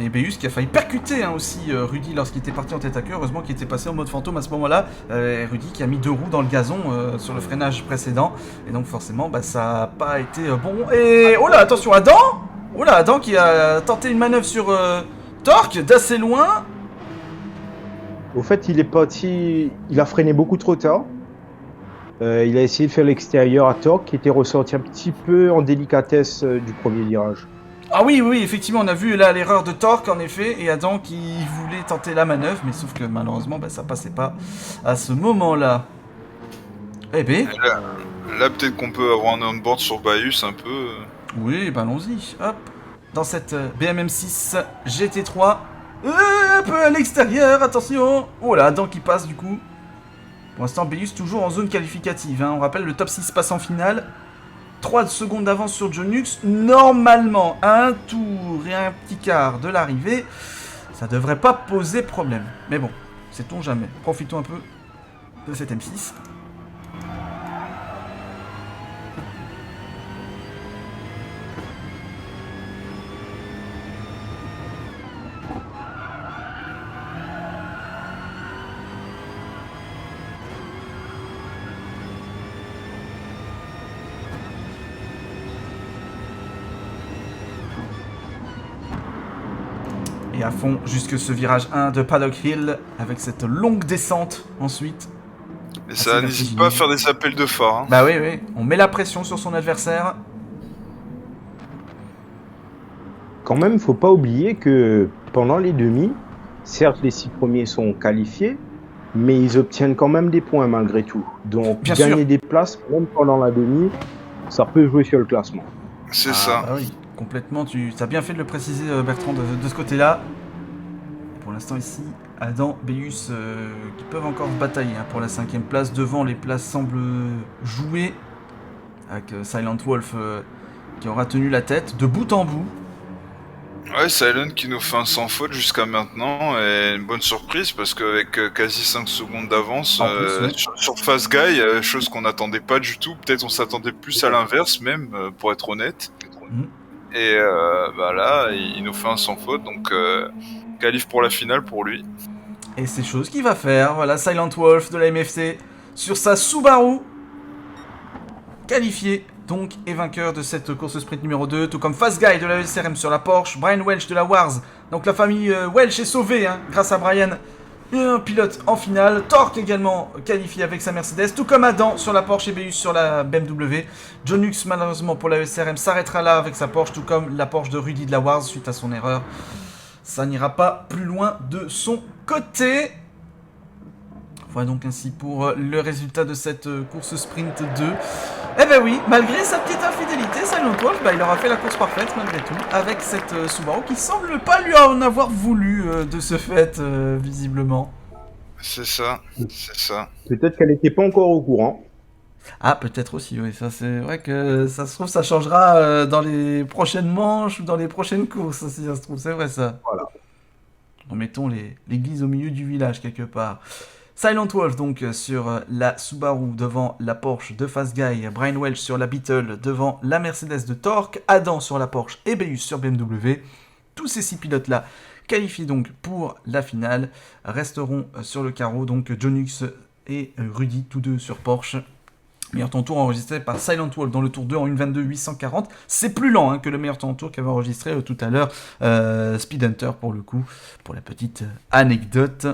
Et Bayus qui a failli percuter aussi Rudy lorsqu'il était parti en tête à queue, heureusement qu'il était passé en mode fantôme à ce moment-là. Rudy qui a mis 2 roues dans le gazon sur le freinage précédent, et donc forcément bah, ça n'a pas été bon. Et oh là, attention, Adam! Oh là, Adam qui a tenté une manœuvre sur Torque d'assez loin. Au fait, il est parti, il a freiné beaucoup trop tard. Il a essayé de faire l'extérieur à Torque qui était ressorti un petit peu en délicatesse du premier virage. Ah oui, effectivement, on a vu là l'erreur de Torque en effet, et Adam qui voulait tenter la manœuvre, mais sauf que malheureusement bah, ça passait pas à ce moment-là. Eh ben. Là peut-être qu'on peut avoir un on-board sur Bayus un peu. Oui, bah allons-y, hop. Dans cette BMW M6 GT3. Un peu à l'extérieur, attention. Oh là, Adam qui passe du coup. Pour l'instant, Bayus toujours en zone qualificative. Hein. On rappelle, le top 6 passe en finale. 3 secondes d'avance sur Jonux. Normalement, à un tour et un petit quart de l'arrivée, ça devrait pas poser problème. Mais bon, sait-on jamais. Profitons un peu de cette M6. Et à fond jusque ce virage 1 de Paddock Hill avec cette longue descente ensuite. Et ça n'hésite pas à faire des appels de phare. Hein. Bah oui, on met la pression sur son adversaire. Quand même, faut pas oublier que pendant les demi, certes les 6 premiers sont qualifiés, mais ils obtiennent quand même des points malgré tout. Donc gagner des places, même pendant la demi, ça peut jouer sur le classement. C'est ça. Bah oui. Complètement, tu as bien fait de le préciser Bertrand de ce côté-là. Pour l'instant ici, Adam, Bayus qui peuvent encore batailler hein, pour la 5ème place. Devant, les places semblent jouer avec Silent Wolf qui aura tenu la tête de bout en bout. Ouais, Silent qui nous fait un sans faute jusqu'à maintenant et une bonne surprise parce qu'avec quasi 5 secondes d'avance En plus, oui. sur Fast Guy, chose qu'on n'attendait pas du tout, peut-être on s'attendait plus à l'inverse même, pour être honnête. Mhm. Et là, il nous fait un sans faute, donc qualif pour la finale pour lui. Et c'est chose qu'il va faire. Voilà, Silent Wolf de la MFC sur sa Subaru. Qualifié donc et vainqueur de cette course sprint numéro 2, tout comme Fast Guy de la SRM sur la Porsche, Brian Welch de la Wars. Donc la famille Welch est sauvée grâce à Brian. Et un pilote en finale. Torque également qualifié avec sa Mercedes, tout comme Adam sur la Porsche et Beus sur la BMW. John Hughes malheureusement pour la SRM s'arrêtera là avec sa Porsche, tout comme la Porsche de Rudy de la Wars suite à son erreur. Ça n'ira pas plus loin de son côté. Voilà donc ainsi pour le résultat de cette course sprint 2. Eh ben oui, malgré sa petite infidélité, Silent Wolf, il aura fait la course parfaite malgré tout, avec cette Subaru qui semble pas lui en avoir voulu de ce fait, visiblement. C'est ça, c'est ça. Peut-être qu'elle n'était pas encore au courant. Ah, peut-être aussi, oui, ça c'est vrai que ça se trouve, ça changera dans les prochaines manches ou dans les prochaines courses, si ça se trouve, c'est vrai ça. Voilà. Remettons l'église au milieu du village quelque part. Silent Wolf donc sur la Subaru devant la Porsche de Fast Guy, Brian Welch sur la Beetle devant la Mercedes de Torque, Adam sur la Porsche et Beus sur BMW. Tous ces 6 pilotes là qualifiés donc pour la finale resteront sur le carreau, donc John Hughes et Rudy tous deux sur Porsche. Meilleur temps de tour enregistré par Silent Wolf dans le tour 2 en 1:22.840. C'est plus lent que le meilleur temps de tour qu'avait enregistré tout à l'heure Speed Hunter pour le coup, pour la petite anecdote.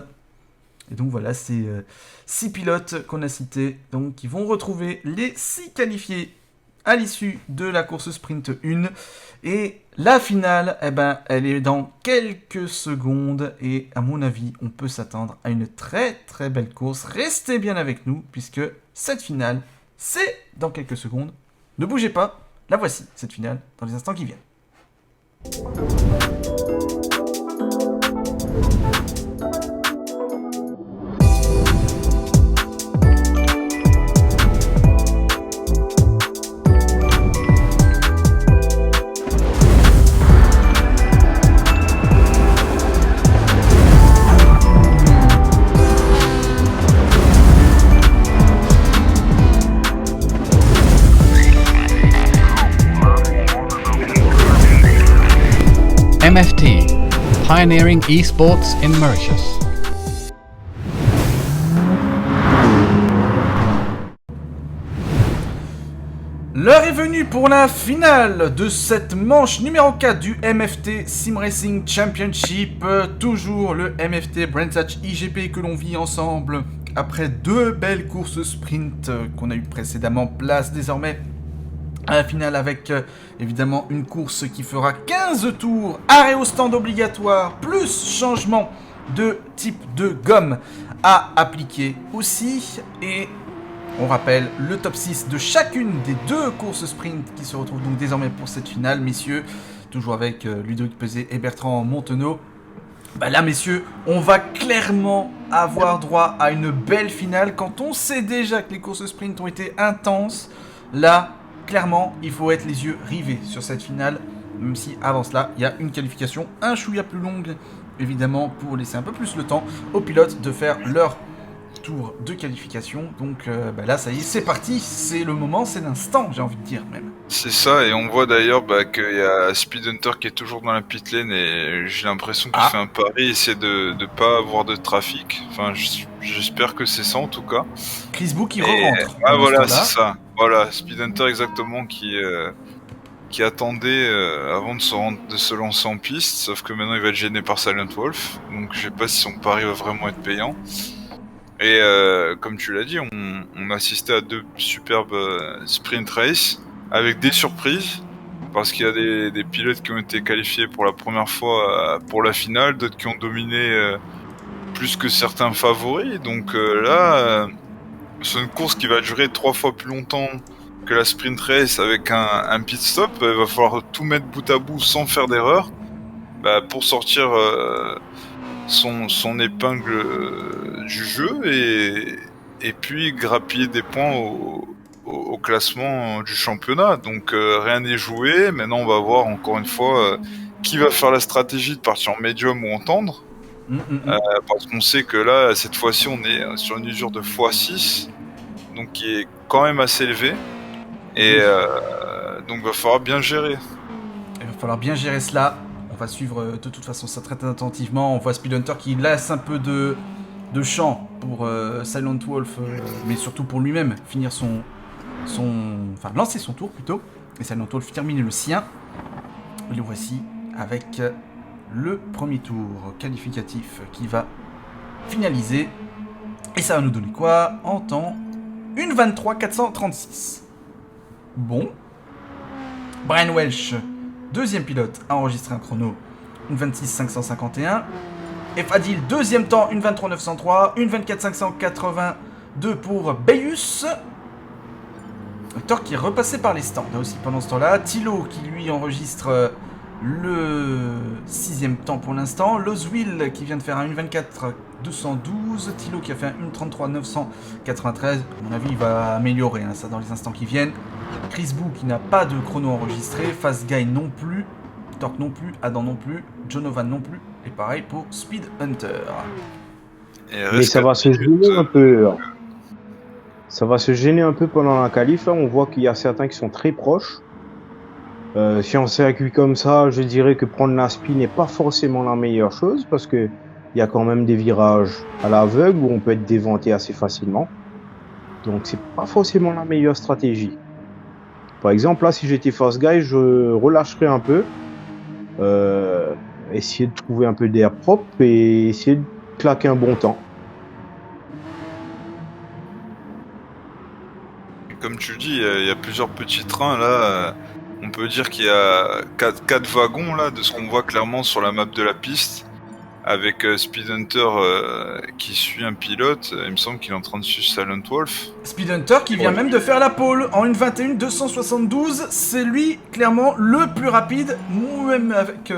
Et donc voilà, c'est 6 pilotes qu'on a cités, donc qui vont retrouver les 6 qualifiés à l'issue de la course sprint 1. Et la finale, elle est dans quelques secondes. Et à mon avis, on peut s'attendre à une très très belle course. Restez bien avec nous, puisque cette finale, c'est dans quelques secondes. Ne bougez pas, la voici, cette finale, dans les instants qui viennent. MFT, pioneering esports in Mauritius. L'heure est venue pour la finale de cette manche numéro 4 du MFT Sim Racing Championship. Toujours le MFT Brands Hatch IGP que l'on vit ensemble. Après 2 belles courses sprint qu'on a eu précédemment, place désormais à la finale avec évidemment une course qui fera 15 tours, arrêt au stand obligatoire, plus changement de type de gomme à appliquer aussi. Et on rappelle le top 6 de chacune des 2 courses sprint qui se retrouvent donc désormais pour cette finale, messieurs. Toujours avec Ludovic Peset et Bertrand Montenot. Là, messieurs, on va clairement avoir droit à une belle finale quand on sait déjà que les courses sprint ont été intenses. Là, clairement, il faut être les yeux rivés sur cette finale, même si avant cela, il y a une qualification un chouïa plus longue, évidemment, pour laisser un peu plus le temps aux pilotes de faire leur tour de qualification. Donc là, ça y est, c'est parti, c'est le moment, c'est l'instant, j'ai envie de dire même. C'est ça, et on voit d'ailleurs qu'il y a Speed Hunter qui est toujours dans la pit lane et j'ai l'impression qu'il fait un pari, essayer de pas avoir de trafic. Enfin, j'espère que c'est ça en tout cas. Chris Bou qui re-rentre. Ah voilà, c'est ça. Voilà, Speed Hunter exactement qui attendait avant de se lancer en piste, sauf que maintenant il va être gêné par Silent Wolf, donc je sais pas si son pari va vraiment être payant. Et comme tu l'as dit, on a assisté à 2 superbes sprint race avec des surprises, parce qu'il y a des pilotes qui ont été qualifiés pour la première fois pour la finale, d'autres qui ont dominé plus que certains favoris. Donc là, c'est une course qui va durer 3 fois plus longtemps que la sprint race avec un pit stop. Il va falloir tout mettre bout à bout sans faire d'erreur pour sortir son épingle du jeu et puis grappiller des points au classement du championnat. Donc rien n'est joué. Maintenant on va voir encore une fois qui va faire la stratégie de partir en médium ou en tendre. Parce qu'on sait que là, cette fois-ci, on est sur une usure de x6, donc qui est quand même assez élevée. Et donc va falloir bien gérer. Il va falloir bien gérer cela. On va suivre de toute façon ça très attentivement. On voit Speed Hunter qui laisse un peu de champ pour Silent Wolf, mais surtout pour lui-même finir enfin lancer son tour plutôt. Et Silent Wolf termine le sien. Et le voici avec le premier tour qualificatif qui va finaliser. Et ça va nous donner quoi en temps? Une 23.436. Bon. Brian Welch, deuxième pilote, a enregistré un chrono, une 26.551. Et Fadil, deuxième temps, une 23.903, une 24.582 pour Bayus. Thor qui est repassé par les stands aussi pendant ce temps-là. Thilo qui lui enregistre le sixième temps pour l'instant. Lozwill qui vient de faire un 1.24.212. Thilo qui a fait un 1.33.993. À mon avis, il va améliorer ça dans les instants qui viennent. Chris Boo qui n'a pas de chrono enregistré. Fast Guy non plus. Torque non plus. Adam non plus. Jonovan non plus. Et pareil pour Speed Hunter. Mais ça va se gêner un peu. Ça va se gêner un peu pendant la qualif. Là, on voit qu'il y a certains qui sont très proches. Si on circuit comme ça, je dirais que prendre la spi n'est pas forcément la meilleure chose parce que il y a quand même des virages à l'aveugle où on peut être déventé assez facilement. Donc c'est pas forcément la meilleure stratégie. Par exemple, là, si j'étais Fast Guy, je relâcherais un peu, essayer de trouver un peu d'air propre et essayer de claquer un bon temps. Comme tu dis, il y a plusieurs petits trains là. On peut dire qu'il y a 4 wagons là, de ce qu'on voit clairement sur la map de la piste. Avec Speed Hunter qui suit un pilote, il me semble qu'il est en train de suivre Silent Wolf. Speed Hunter qui vient même de faire la pole en une 21.272, c'est lui clairement le plus rapide, même avec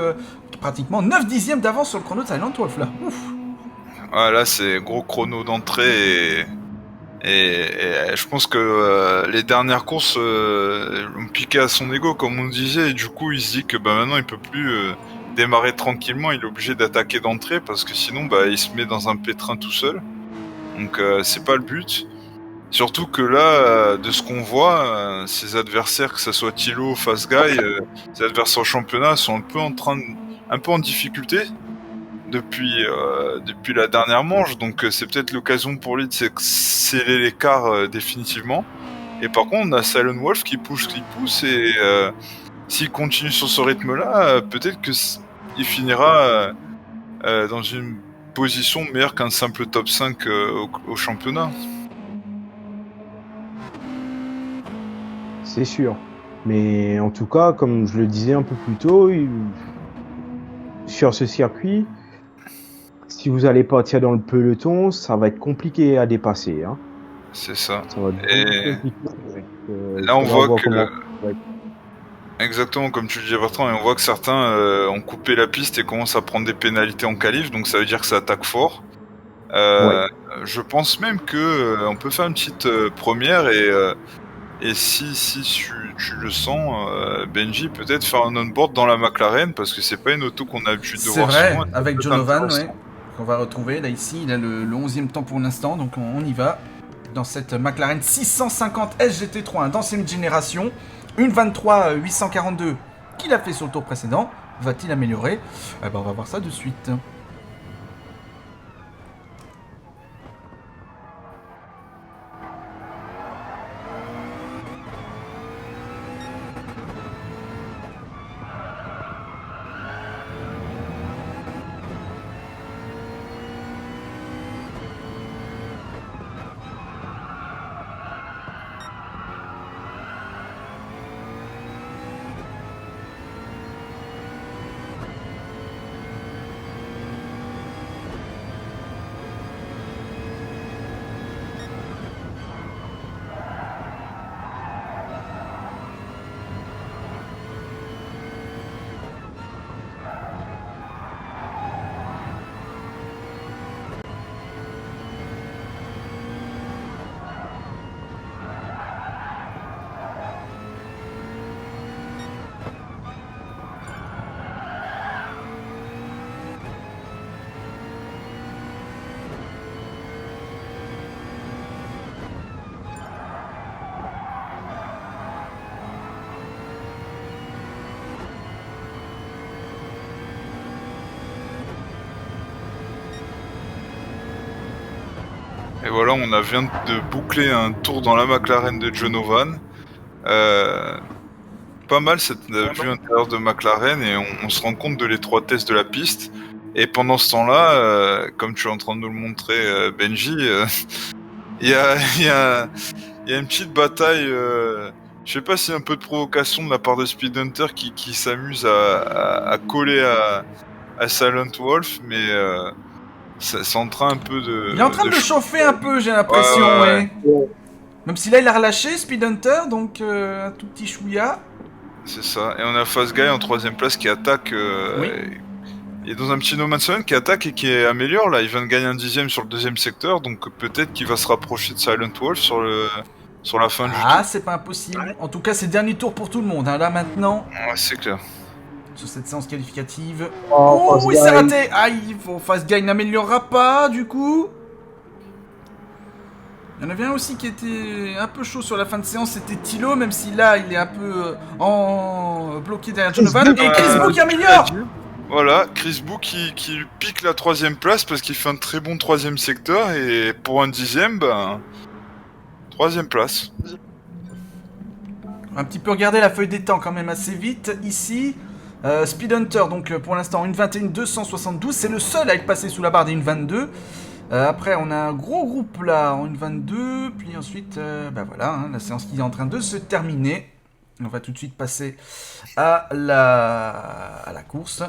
pratiquement 9 dixièmes d'avance sur le chrono de Silent Wolf là. Ouf. Ah, là c'est gros chrono d'entrée et je pense que les dernières courses ont piqué à son ego comme on disait et du coup il se dit que maintenant il peut plus démarrer tranquillement, il est obligé d'attaquer d'entrée parce que sinon il se met dans un pétrin tout seul. Donc c'est pas le but. Surtout que là, de ce qu'on voit, ses adversaires, que ce soit Thilo, Fast Guy, ses adversaires au championnat sont un peu en difficulté depuis la dernière manche. Donc c'est peut-être l'occasion pour lui de sceller l'écart définitivement. Et par contre, on a Silent Wolf qui pousse et s'il continue sur ce rythme-là, peut-être que il finira dans une position meilleure qu'un simple top 5 au championnat. C'est sûr. Mais en tout cas, comme je le disais un peu plus tôt, sur ce circuit, si vous allez partir dans le peloton, ça va être compliqué à dépasser. Hein. C'est ça. Ça va être compliqué. Là, on voit que... Exactement, comme tu le disais Bertrand, et on voit que certains ont coupé la piste et commencent à prendre des pénalités en qualif, donc ça veut dire que ça attaque fort. Je pense même que on peut faire une petite première et si tu le sens, Benji, peut-être faire un on-board dans la McLaren, parce que c'est pas une auto qu'on a l'habitude de voir souvent. C'est vrai, avec Jonovan, qu'on va retrouver. Là, ici, il a le 11e temps pour l'instant, donc on y va. Dans cette McLaren 650 SGT3, d'ancienne génération. Une 23.842 qu'il a fait sur le tour précédent. Va-t-il améliorer? On va voir ça de suite. Et voilà, vient de boucler un tour dans la McLaren de Jonovan. Pas mal cette vue intérieure de McLaren et on se rend compte de l'étroitesse de la piste. Et pendant ce temps-là, comme tu es en train de nous le montrer, Benji, il y a une petite bataille. Je sais pas s'il y a un peu de provocation de la part de Speed Hunter qui s'amuse à coller à Silent Wolf, mais c'est en train un peu de. Il est en train de chauffer un peu, j'ai l'impression, ouais. Même si là il a relâché Speed Hunter, donc un tout petit chouïa. C'est ça. Et on a Fast Guy en 3ème place qui attaque. Il est dans un petit No Man's Land qui attaque et qui améliore. Là, il vient de gagner un 10ème sur le 2ème secteur, donc peut-être qu'il va se rapprocher de Silent Wolf sur la fin du tour. Ah, c'est pas impossible. En tout cas, c'est le dernier tour pour tout le monde. Hein. Là maintenant. Ouais, c'est clair. Sur cette séance qualificative. Oh, oui, c'est raté. Aïe, Fast Guy n'améliorera pas, du coup. Il y en avait un aussi qui était un peu chaud sur la fin de séance, c'était Thilo, même si là, il est un peu bloqué derrière Jonovan. Et Chris Bou qui améliore. Voilà, Chris Bou qui pique la 3ème place parce qu'il fait un très bon 3ème secteur. Et pour un 10ème, 3ème place. Un petit peu regarder la feuille des temps quand même assez vite, ici. Speed Hunter, donc pour l'instant, 1:21,272. C'est le seul à être passé sous la barre des 1:22. Après, on a un gros groupe là en 1:22. Puis ensuite, voilà, hein, la séance qui est en train de se terminer. On va tout de suite passer à la course.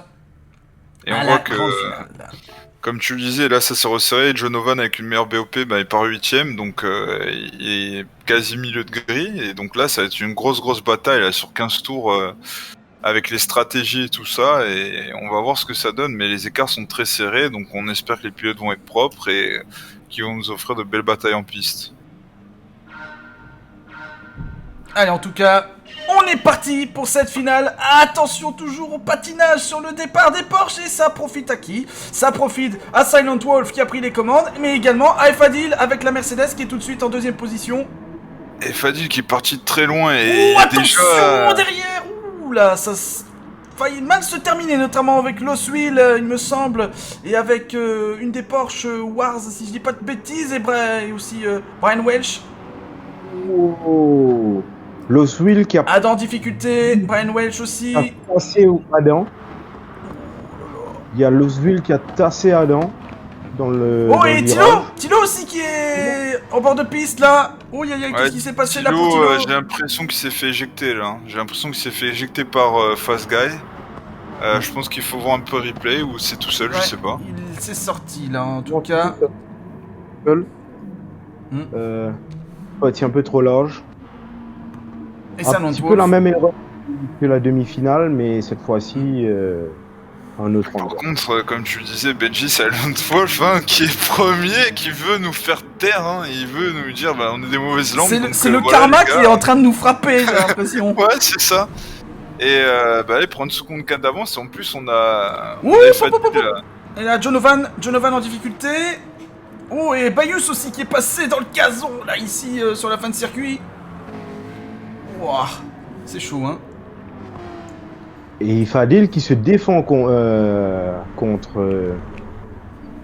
Et on voit que, comme tu le disais, là ça s'est resserré. Jonovan avec une meilleure BOP, il part 8ème, donc il est quasi milieu de grille. Et donc là, ça va être une grosse bataille là, sur 15 tours. Avec les stratégies et tout ça, et on va voir ce que ça donne, mais les écarts sont très serrés, donc on espère que les pilotes vont être propres et qu'ils vont nous offrir de belles batailles en piste. Allez, en tout cas, on est parti pour cette finale. Attention toujours au patinage sur le départ des Porsche, et ça profite à qui? Ça profite à Silent Wolf qui a pris les commandes, mais également à Fadil avec la Mercedes qui est tout de suite en 2ème position. Et Fadil qui est parti de très loin et attention déjà... derrière. Là, ça failli mal se terminer, notamment avec Lost Wheel, il me semble, et avec une des Porsche Wars, si je dis pas de bêtises, et aussi Brian Welch. Oh, Lost Wheel qui a Adam en difficulté, Brian Welch aussi. tassé Adam. Il y a Lost Wheel qui a tassé Adam dans le. Oh, et Thilo aussi qui est en bord de piste là. Oh, qu'est-ce qui s'est passé là pour Thilo? J'ai l'impression qu'il s'est fait éjecter là. J'ai l'impression qu'il s'est fait éjecter par Fast Guy. Je pense qu'il faut voir un peu replay ou c'est tout seul, je sais pas. Il s'est sorti là en tout cas. C'est un peu trop large. Et ça, un petit peu la même erreur que la demi-finale, mais cette fois-ci un autre Par endroit. contre, comme tu le disais, Benji Silent Wolf qui est premier, qui veut nous faire taire, hein, il veut nous dire on est des mauvaises langues. C'est le karma qui est en train de nous frapper, j'ai l'impression. Ouais, c'est ça. Et allez, prendre une seconde 4 d'avance, et en plus on a... Et là, Jonovan en difficulté. Oh, et Bayus aussi qui est passé dans le gazon, là, ici, sur la fin de circuit. Wouah, c'est chaud, hein. Et Fadil qui se défend contre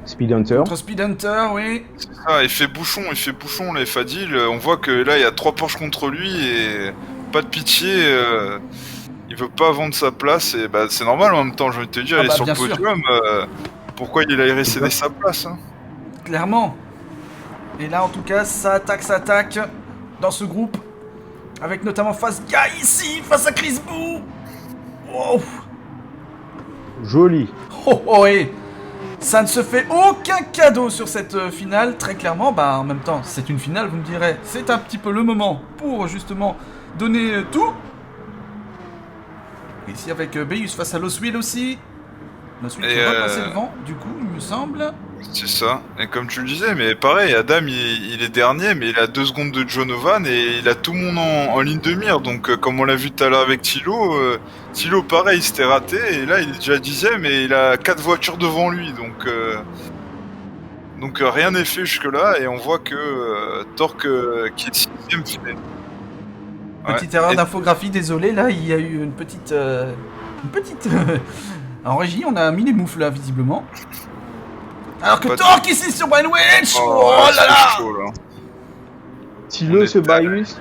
Speed Hunter. Contre Speed Hunter, oui. C'est ça, il fait bouchon, là, Fadil. On voit que là, il y a 3 Porsche contre lui, et pas de pitié... Il veut pas vendre sa place, et c'est normal en même temps, j'ai envie de te dire, il est sur le podium, pourquoi il a cédé sa place, hein. Clairement. Et là, en tout cas, ça attaque dans ce groupe, avec notamment Fast Guy ici, face à Chris Bou. Wow. Joli. Et ça ne se fait aucun cadeau sur cette finale, très clairement. En même temps, c'est une finale, vous me direz. C'est un petit peu le moment pour, justement, donner tout. Ici avec Bayus face à Lost Wheel aussi. Lost Wheel qui va passer devant, du coup, il me semble. C'est ça. Et comme tu le disais, mais pareil, Adam, il est dernier, mais il a 2 secondes de Jonovan et il a tout le monde en ligne de mire. Donc, comme on l'a vu tout à l'heure avec Thilo, pareil, il s'était raté. Et là, il est déjà 10ème et il a 4 voitures devant lui. Donc rien n'est fait jusque-là. Et on voit que Torque, qui est 6ème, fait... Petite erreur d'infographie, désolé, là il y a eu une petite... en régie, on a mis les moufles là, visiblement. Alors que Pas de- Torque ici sur Brian Welch. Oh ouais, là là. c'est chaud, là. Thilo, On ce était- Baius.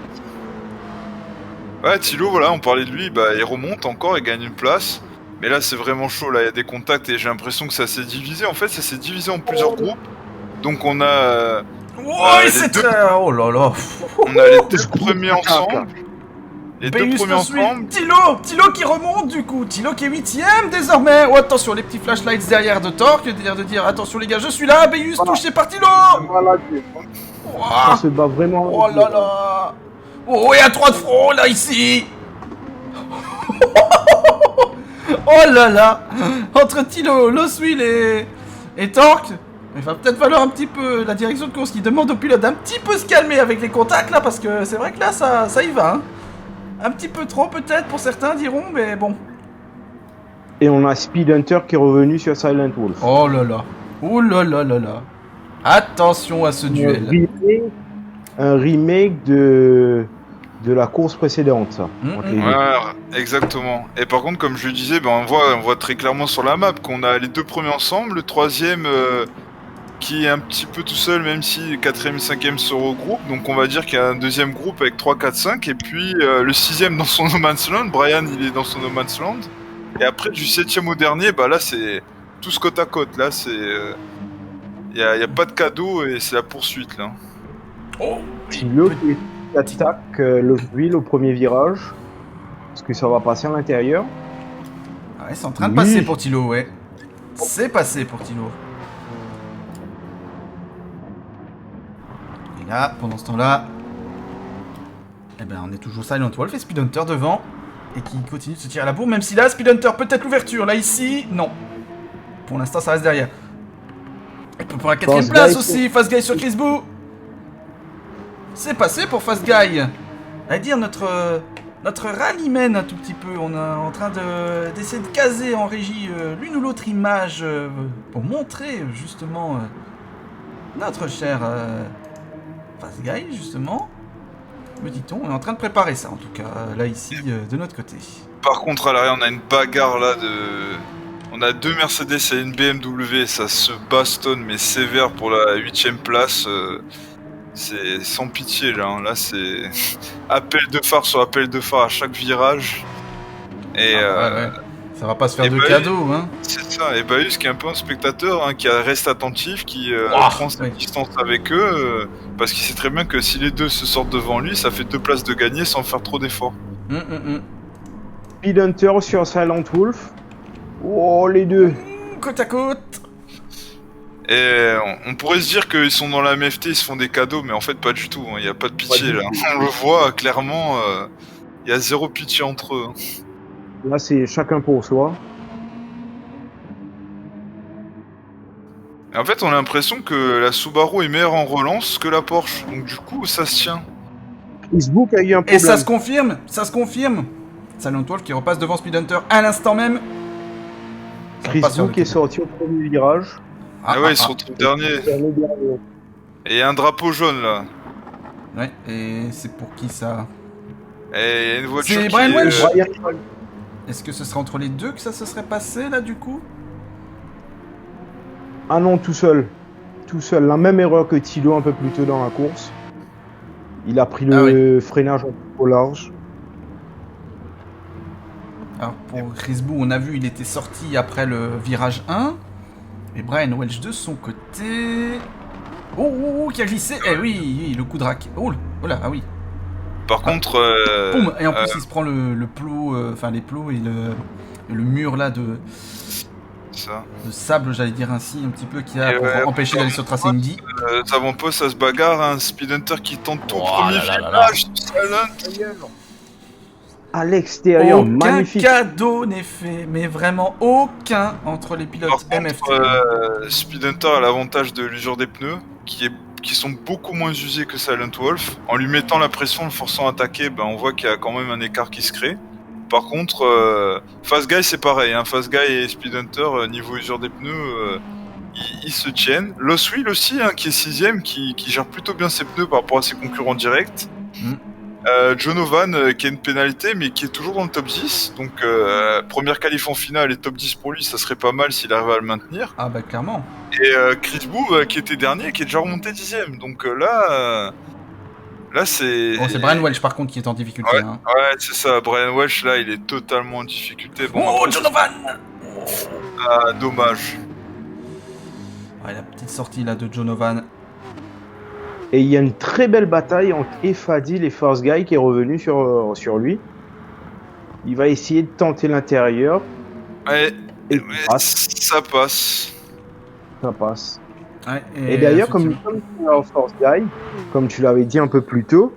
Ouais, Thilo, voilà, on parlait de lui, bah il remonte encore, il gagne une place. Mais là, c'est vraiment chaud, là, il y a des contacts et j'ai l'impression que ça s'est divisé. En fait, ça s'est divisé en plusieurs groupes. Donc on a, Oh, les c'est deux- très... Oh là là. on a les deux premiers ensemble. Les deux Baius premiers le suit. ensemble. Thilo qui remonte du coup. Thilo qui est 8ème désormais. Oh attention, les petits flashlights derrière de Torque. Derrière de dire attention les gars, je suis là. Baius touché par Thilo. Voilà, Ouah. on se bat vraiment. Oh là là. Oh, et à 3 de front là ici. Oh là là. Entre Thilo, Loswil et Torque, il va peut-être falloir un petit peu la direction de course qui demande au pilote d'un petit peu se calmer avec les contacts là, parce que c'est vrai que là ça y va. Hein. Un petit peu trop peut-être pour certains diront, mais bon. Et on a Speed Hunter qui est revenu sur Silent Wolf. Oh là là. Oh là là là là. Attention à ce duel. Un remake de la course précédente, ça. Entre les deux. Ouais, exactement. Et par contre, comme je le disais, ben, on voit très clairement sur la map qu'on a les deux premiers ensemble, le troisième qui est un petit peu tout seul, même si le quatrième et cinquième se regroupent. Donc on va dire qu'il y a un deuxième groupe avec 3, 4, 5. Et puis le sixième dans son No Man's Land. Brian, il est dans son No Man's Land. Et après, du septième au dernier, bah là, c'est tous côte à côte. Là, c'est... Il y a pas de cadeau et c'est la poursuite, là. Oh. Thilo qui attaque Loswil au premier virage. Est-ce que ça va passer à l'intérieur? Ouais, c'est en train de Oui. passer pour Thilo, ouais. C'est passé pour Thilo. Et là, pendant ce temps-là, eh ben, on est toujours Silent Wolf et Speed Hunter devant. Et qui continue de se tirer à la bourre, même si là, Speed Hunter peut-être l'ouverture. Là, ici, non. Pour l'instant, ça reste derrière. Et pour la quatrième Fast place Guy, aussi, Fast Guy sur Chris Boo. C'est passé pour Fast Guy. À dire notre rallyman un tout petit peu. On est en train d'essayer de caser en régie l'une ou l'autre image pour montrer justement notre cher Fast Guy, justement. Me dit-on, on est en train de préparer ça en tout cas, là ici, de notre côté. Par contre, à l'arrière, on a une bagarre là de... On a deux Mercedes et une BMW, ça se bastonne mais sévère pour la 8ème place. C'est sans pitié là, hein. Là c'est appel de phare sur appel de phare à chaque virage. Et Ouais. Ça va pas se faire et de bah, cadeaux, hein. c'est ça, et Baius qui est un peu un spectateur, hein, qui reste attentif, qui Ouah, prend sa oui. distance avec eux, parce qu'il sait très bien que si les deux se sortent devant lui, ça fait 2 places de gagner sans faire trop d'efforts. Speed Hunter sur Silent Wolf. Oh, les deux. Côte à côte. Et on pourrait se dire qu'ils sont dans la MFT, ils se font des cadeaux, mais en fait pas du tout, il n'y a pas de pitié là. On le voit clairement, il y a zéro pitié entre eux. Là, c'est chacun pour soi. Et en fait, on a l'impression que la Subaru est meilleure en relance que la Porsche, donc du coup, ça se tient. Facebook a eu un Et problème. ça se confirme, Silent Wolf qui repasse devant Speed Hunter à l'instant même. Ça Chris repasse sur Book le est sorti au premier virage. Ah ouais, ils se retrouvent dernier. Dernier dernier. Et il y a un drapeau jaune là. Ouais, et c'est pour qui ça? Et il y a une voiture C'est qui Brian Welch. Brian, Est-ce que ce serait entre les deux que ça se serait passé là du coup? ah non, tout seul. Tout seul. La même erreur que Thilo un peu plus tôt dans la course. Il a pris le freinage un peu au large. Alors pour Chris Boo, on a vu, il était sorti après le virage 1. Et Brian Welch de son côté... Oh, qui a glissé. Eh oui, le coup de rack. Oh là, ah oui. Par contre, Boum. Et en plus, il se prend le plot, enfin les plots et le mur là de ça. sable, j'allais dire ainsi, un petit peu, qui a Et pour ouais, empêcher d'aller sur le tracé Indy. Avant-poste, ça se bagarre, un Speed Hunter qui tente tout Oh premier là là là virage, Silent. À l'extérieur, Aucun magnifique. cadeau n'est fait, mais vraiment aucun entre les pilotes Par MFT. contre, Speed Hunter a l'avantage de l'usure des pneus, qui sont beaucoup moins usés que Silent Wolf. En lui mettant la pression, le forçant à attaquer, ben, on voit qu'il y a quand même un écart qui se crée. Par contre, Fast Guy c'est pareil, hein. Fast Guy et Speed Hunter, niveau usure des pneus, ils se tiennent. Loswil aussi, hein, qui est 6ème, qui gère plutôt bien ses pneus par rapport à ses concurrents directs. Jonovan qui a une pénalité mais qui est toujours dans le top 10, donc première qualif en finale et top 10 pour lui, ça serait pas mal s'il arrive à le maintenir. Ah bah clairement. Et Chris Bou qui était dernier, qui est déjà remonté 10ème. Donc là c'est... Bon, c'est Brian Welch par contre qui est en difficulté. Ouais, hein. ouais, c'est ça. Brian Welch, là, il est totalement en difficulté. Bon, Oh, après, Donovan! ah, dommage. Ouais, la petite sortie là de Donovan. Et il y a une très belle bataille entre Efadil et Force Guy qui est revenu sur lui. Il va essayer de tenter l'intérieur. Ouais, Et ça passe. ça passe. Ouais, Et d'ailleurs, comme Force Guy, comme tu l'avais dit un peu plus tôt,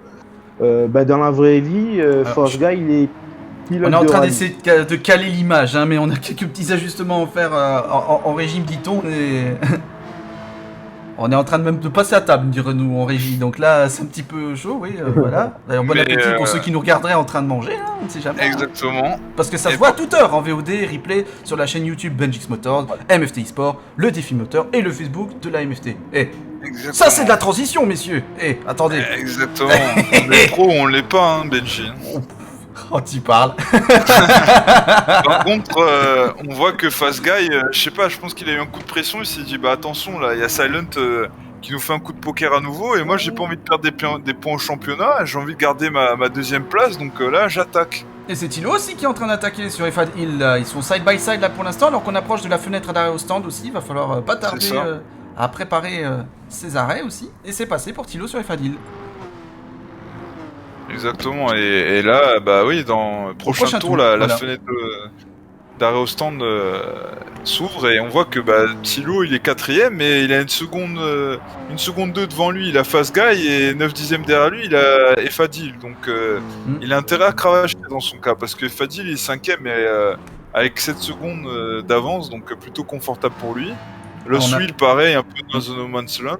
dans la vraie vie, Force Guy, il est pilote on est en de train rallye. d'essayer de caler l'image, hein, mais on a quelques petits ajustements à faire en régime, dit-on. Et... on est en train de passer à table, dirons-nous, en régie. Donc là, c'est un petit peu chaud, oui, voilà. D'ailleurs, bon Mais, appétit pour ceux qui nous regarderaient en train de manger, hein, on ne sait jamais. Exactement. Parce que ça Et se voit à toute heure en VOD, replay sur la chaîne YouTube Benjix Motors, MFT eSport, le défi moteur et le Facebook de la MFT. Eh, Exactement. ça c'est de la transition, messieurs. Eh, attendez. Exactement. On est pro ou on l'est pas, hein, Benji. Oh, tu parles. Par contre, on voit que Fast Guy, je sais pas, je pense qu'il a eu un coup de pression, il s'est dit bah attention là, il y a Silent qui nous fait un coup de poker à nouveau et moi j'ai pas envie de perdre des points au championnat, j'ai envie de garder ma deuxième place, donc là j'attaque. Et c'est Thilo aussi qui est en train d'attaquer sur Efad Hill. Ils sont side by side là pour l'instant, alors qu'on approche de la fenêtre d'arrêt au stand aussi. Il va falloir pas tarder à préparer ses arrêts aussi. Et c'est passé pour Thilo sur Efad Hill. Exactement, et là, bah oui, dans le prochain tour, la voilà. fenêtre d'arrêt au stand s'ouvre et on voit que bah, Thilo il est 4ème, mais il a une seconde 2 devant lui, il a Fast Guy et 9 dixièmes derrière lui, il a Efadil, donc il a intérêt à cravacher dans son cas, parce que Efadil il est 5ème et avec 7 secondes d'avance, donc plutôt confortable pour lui. Le Swill pareil, un peu dans The No Man's Land.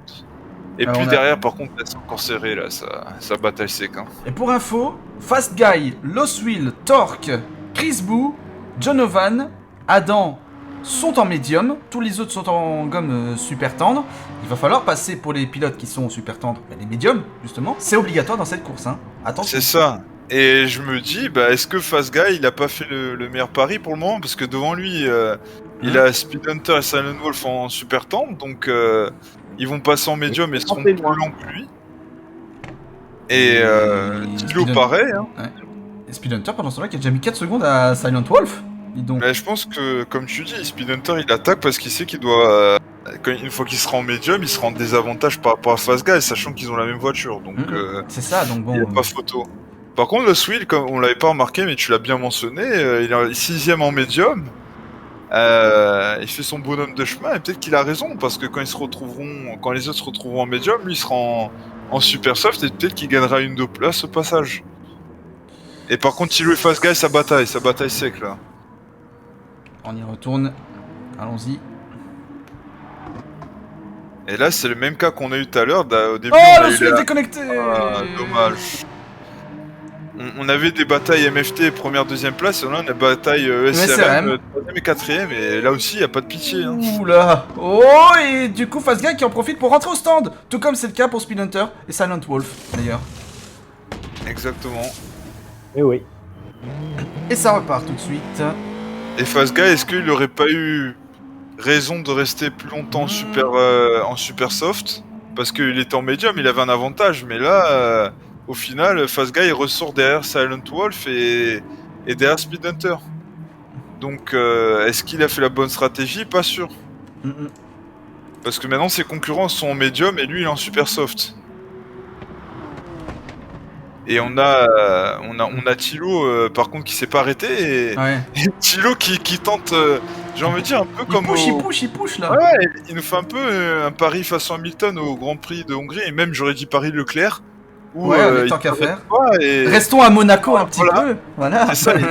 Et puis derrière, par contre, c'est encore serré, là, ça bataille sec. Hein. Et pour info, Fast Guy, Lost Will, Torque, Chris Boo, Donovan, Adam sont en médium, tous les autres sont en gomme super tendre. Il va falloir passer pour les pilotes qui sont super tendres, les médiums, justement. C'est obligatoire dans cette course, hein. Attention. C'est ça. Et je me dis, bah, est-ce que Fast Guy, il a pas fait le meilleur pari pour le moment? Parce que devant lui, il a Speed Hunter et Silent Wolf en super tendre, donc... ils vont passer en médium et seront plus longs que lui. Et Thilo pareil. Hein. Ouais. Et Speed Hunter pendant ce temps-là qui a déjà mis 4 secondes à Silent Wolf. Dis donc. Mais je pense que, comme tu dis, Speed Hunter il attaque parce qu'il sait qu'il doit... une fois qu'il sera en médium, il sera en désavantage par rapport à Fast Guy, sachant qu'ils ont la même voiture. Donc c'est ça, donc bon... il n'y a pas photo. Par contre, le Swill, comme on l'avait pas remarqué, mais tu l'as bien mentionné, il est 6ème en médium. Il fait son bonhomme de chemin et peut-être qu'il a raison parce que quand les autres se retrouveront en médium, lui il sera en super soft et peut-être qu'il gagnera une 2 places au passage. Et par contre, Thilo et Fast Guy, ça bataille sec là. On y retourne, allons-y. Et là, c'est le même cas qu'on a eu tout à l'heure. Au début, oh, le Swill est déconnecté. Dommage. On avait des batailles MFT première, deuxième place, et là on a bataille SRM, 3ème et 4ème, et là aussi il n'y a pas de pitié. Hein. Oula. Oh, et du coup Fast Guy qui en profite pour rentrer au stand, tout comme c'est le cas pour Speed Hunter et Silent Wolf d'ailleurs. Exactement. Et oui. Et ça repart tout de suite. Et Fast Guy, est-ce qu'il n'aurait pas eu raison de rester plus longtemps en super soft? Parce qu'il était en médium, il avait un avantage, mais là... au final, Fast Guy ressort derrière Silent Wolf et derrière Speed Hunter. Donc, est-ce qu'il a fait la bonne stratégie? Pas sûr. Parce que maintenant, ses concurrents sont en médium et lui, il est en super soft. Et on a Thilo, par contre, qui s'est pas arrêté. Et Thilo qui tente, j'ai envie de dire, un peu comme... Il push là. Ouais, il nous fait un peu un pari façon Hamilton au Grand Prix de Hongrie. Et même, j'aurais dit Paris-Leclerc. Ouais, tant qu'à faire. Restons à Monaco un petit peu. Voilà. C'est ça, il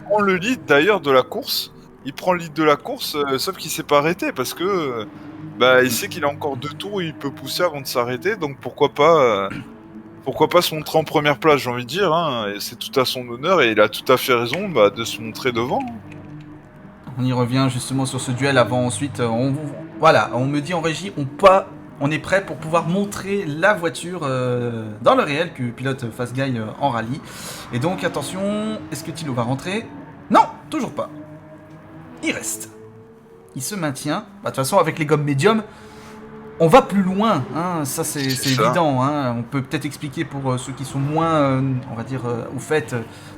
prend le lead d'ailleurs de la course. Il prend le lead de la course, sauf qu'il s'est pas arrêté parce que il sait qu'il a encore 2 tours où il peut pousser avant de s'arrêter. Donc pourquoi pas se montrer en première place, j'ai envie de dire. Hein, et c'est tout à son honneur et il a tout à fait raison de se montrer devant. On y revient justement sur ce duel avant ensuite. On me dit en régie, on est prêt pour pouvoir montrer la voiture dans le réel que pilote Fast Guy en rallye. Et donc attention, est-ce que Thilo va rentrer? Non, toujours pas. Il reste. il se maintient. Bah, de toute façon, avec les gommes médium, on va plus loin, hein, ça c'est évident. Hein. On peut peut-être expliquer pour ceux qui sont moins, on va dire, au fait,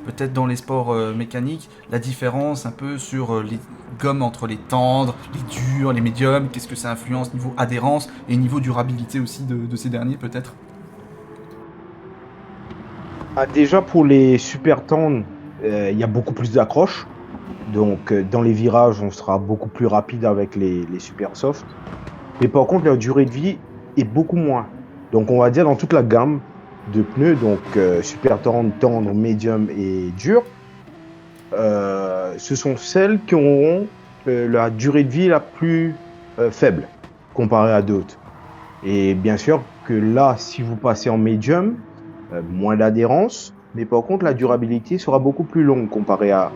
peut-être dans les sports mécaniques, la différence un peu sur les gommes entre les tendres, les durs, les médiums, qu'est-ce que ça influence niveau adhérence et niveau durabilité aussi de ces derniers peut-être. Déjà pour les super tendres, il y a beaucoup plus d'accroches. Donc dans les virages, on sera beaucoup plus rapide avec les super soft. Mais par contre, la durée de vie est beaucoup moins. Donc on va dire dans toute la gamme de pneus, donc super tendre, médium et dur, ce sont celles qui auront la durée de vie la plus faible comparée à d'autres. Et bien sûr que là, si vous passez en médium, moins d'adhérence, mais par contre la durabilité sera beaucoup plus longue comparée à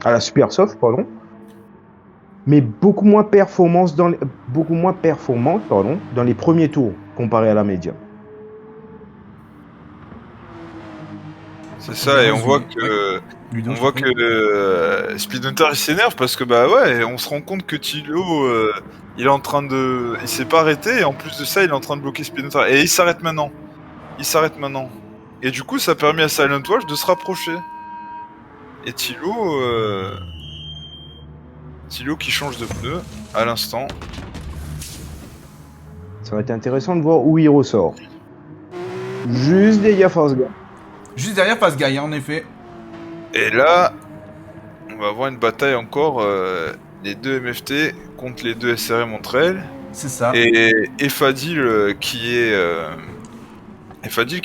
la super soft, pardon. Mais beaucoup moins performante dans les premiers tours comparé à la médium. C'est ça, et on voit que Speedhunter il s'énerve parce que bah ouais, on se rend compte que Thilo il s'est pas arrêté, et en plus de ça il est en train de bloquer Speedhunter, et il s'arrête maintenant. Et du coup ça a permis à Silent Watch de se rapprocher. Et Thilo qui change de pneu à l'instant. Ça va être intéressant de voir où il ressort. Juste derrière Fast Guy. Juste derrière Fast Guy, en effet. Et là, on va avoir une bataille encore, les deux MFT contre les deux SRM entre elles. C'est ça. Et Fadil qui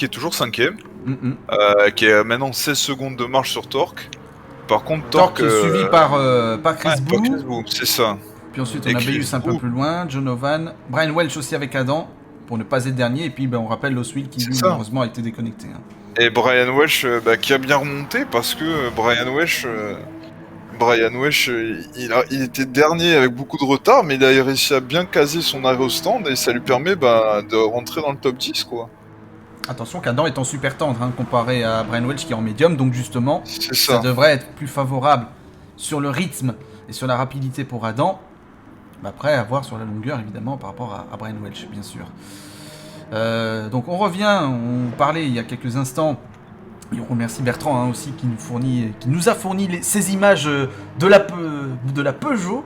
est toujours 5ème, qui est maintenant 16 secondes de marche sur Torque. Par contre, Torque est suivi par Chris Boo, c'est ça. Puis ensuite, on a Bayus un peu plus loin, Jonovan, Brian Welch aussi avec Adam, pour ne pas être dernier. Et puis, on rappelle Loswill qui, lui, malheureusement, a été déconnecté. Hein. Et Brian Welch, qui a bien remonté, parce que Brian Welch, il était dernier avec beaucoup de retard, mais il a réussi à bien caser son arrêt au stand, et ça lui permet de rentrer dans le top 10, quoi. Attention qu'Adam est en super tendre comparé à Brian Welch qui est en médium, donc justement ça devrait être plus favorable sur le rythme et sur la rapidité pour Adam. Après, à voir sur la longueur évidemment par rapport à Brian Welch, bien sûr. Donc on revient, on parlait il y a quelques instants, et on remercie Bertrand aussi qui nous a fourni ces images de la Peugeot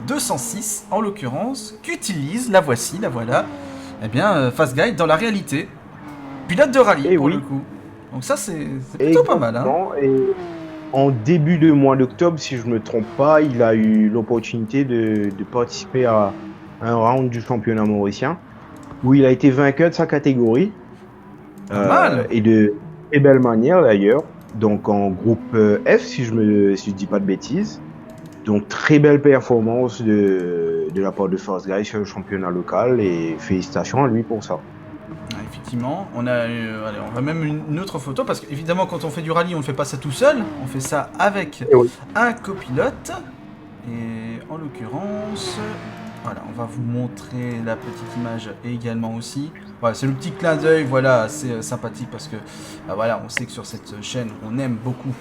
206 en l'occurrence, qu'utilise, la voilà, Fast Guy dans la réalité. Pilote de rallye pour le coup. Donc ça c'est plutôt pas mal. Et en début de mois d'octobre, si je me trompe pas, il a eu l'opportunité de participer à un round du championnat mauricien où il a été vainqueur de sa catégorie. Mal. Et de très belle manière d'ailleurs. Donc en groupe F si je dis pas de bêtises. Donc très belle performance de la part de Fast Guy sur le championnat local, et félicitations à lui pour ça. Effectivement, on a même une autre photo, parce qu'évidemment quand on fait du rallye on ne fait pas ça tout seul, on fait ça avec un copilote, et en l'occurrence, voilà, on va vous montrer la petite image également aussi. Voilà, c'est le petit clin d'œil, voilà, assez sympathique, parce que voilà, on sait que sur cette chaîne on aime beaucoup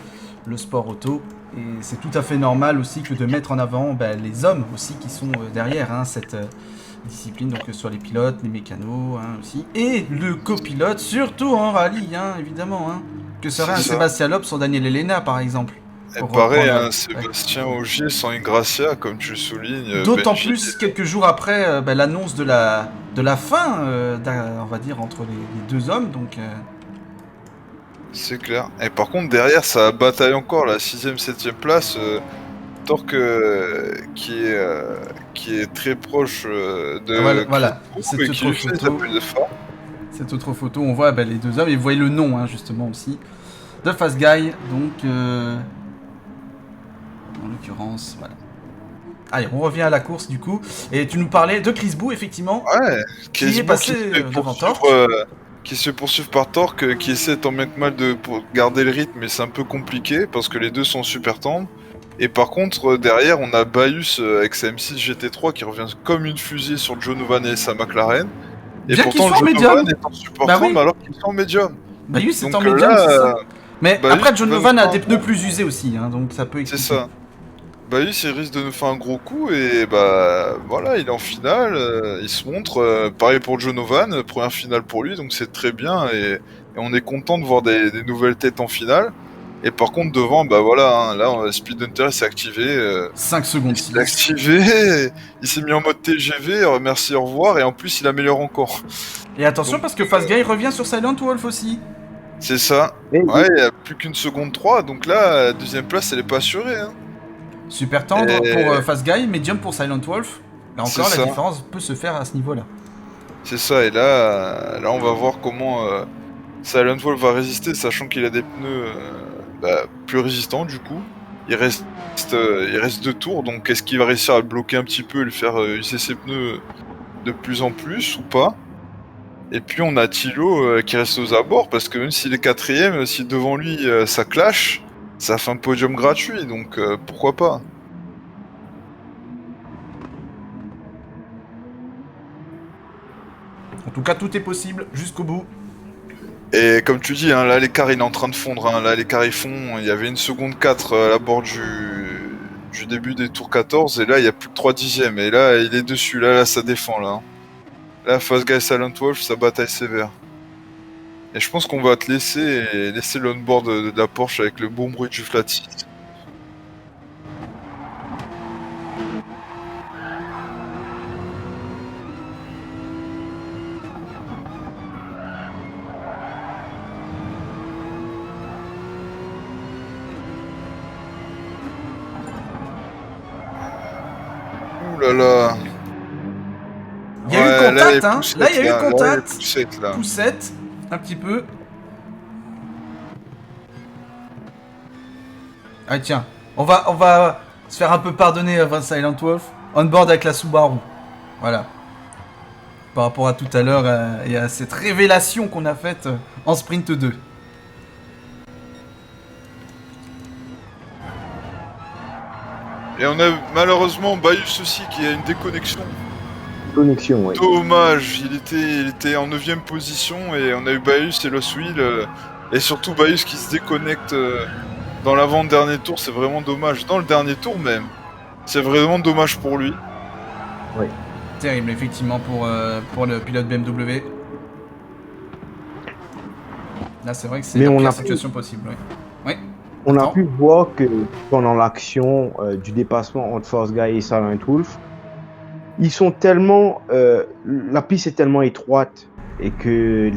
le sport auto, et c'est tout à fait normal aussi que de mettre en avant les hommes aussi qui sont derrière cette discipline, donc sur les pilotes, les mécanos aussi, et le copilote, surtout en rallye, évidemment, que serait un Sébastien Loeb sans Daniel Elena par exemple. Et pareil, Sébastien Ogier sans Ingracia, comme tu le soulignes. D'autant plus quelques jours après l'annonce de la fin, on va dire, entre les deux hommes, donc... C'est clair. Et par contre, derrière, ça bataille encore, la 6ème, 7ème place. Torque qui est très proche de... Voilà. Cette autre photo, on voit les deux hommes, et vous voyez le nom, justement, aussi, de Fast Guy, donc... En l'occurrence, voilà. Allez, on revient à la course, du coup. Et tu nous parlais de Chris Boo, effectivement. Ouais, qui est passé devant Torque. Qui se poursuivent par Torque, qui essaie tant bien que mal pour garder le rythme, mais c'est un peu compliqué, parce que les deux sont super tendres. Et par contre, derrière, on a Bayus avec sa M6 GT3 qui revient comme une fusée sur Jonovan et sa McLaren. Et bien pourtant, Jonovan est en super tendre alors qu'ils sont en médium. Bayus est en médium, c'est ça. Mais après, Jonovan a des pneus plus usés aussi, donc ça peut expliquer. C'est ça. Bayus il risque de nous faire un gros coup et bah voilà, il est en finale, il se montre, pareil pour Jonovan, première finale pour lui, donc c'est très bien et on est content de voir des nouvelles têtes en finale. Et par contre devant, bah voilà, hein, là Speed Hunter s'est activé, 5 secondes il 6. s'est activé, il s'est mis en mode TGV, merci au revoir, et en plus il améliore encore. Et attention Donc, parce que Fast Guy revient sur Silent Wolf aussi. C'est ça. Et- Ouais, il y a plus qu'une seconde 3, donc là, la deuxième place elle est pas assurée. Hein. Super tendre Et- pour Fast Guy, médium pour Silent Wolf. Là encore, C'est la ça. différence peut se faire à ce niveau-là. C'est ça, et là on va voir comment Silent Wolf va résister, sachant qu'il a des pneus plus résistants du coup. Il reste 2 tours, donc est-ce qu'il va réussir à le bloquer un petit peu et le faire user ses pneus de plus en plus ou pas? Et puis on a Thilo qui reste aux abords, parce que même s'il est quatrième, si devant lui ça clash, ça fait un podium gratuit, donc pourquoi pas? En tout cas, tout est possible jusqu'au bout. Et comme tu dis, hein, là l'écart il est en train de fondre, hein. Là l'écart il fond, il y avait 1 seconde 4 à la bord du début des tours 14 et là il y a plus que 3 dixièmes et là il est dessus, là ça défend là. Hein. Là Fast Guy Silent Wolf, sa bataille sévère. Et je pense qu'on va te laisser l'onboard de la Porsche avec le bon bruit du flat 6. Ouh là là. Il y a eu Ouais, là, contact, hein. poussette, Là, il y a eu là, contact. poussette, là. Poussette, un petit peu. Ah tiens, on va se faire un peu pardonner à Silent Wolf. On board avec la Subaru. Voilà. Par rapport à tout à l'heure et à cette révélation qu'on a faite en Sprint 2. Et on a malheureusement Bayus aussi qui a une déconnexion. Connexion, ouais. Dommage, il était en 9ème position et on a eu Bayus et Lost Wheel. Et surtout Bayus qui se déconnecte dans l'avant-dernier tour, c'est vraiment dommage. Dans le dernier tour même, c'est vraiment dommage pour lui. Terrible, effectivement, pour le pilote BMW. Là, c'est vrai que c'est Mais la on pire a situation possible. Ouais. On a Attends. pu voir que pendant l'action du dépassement entre Fast Guy et Silent Wolf, ils sont tellement, la piste est tellement étroite et que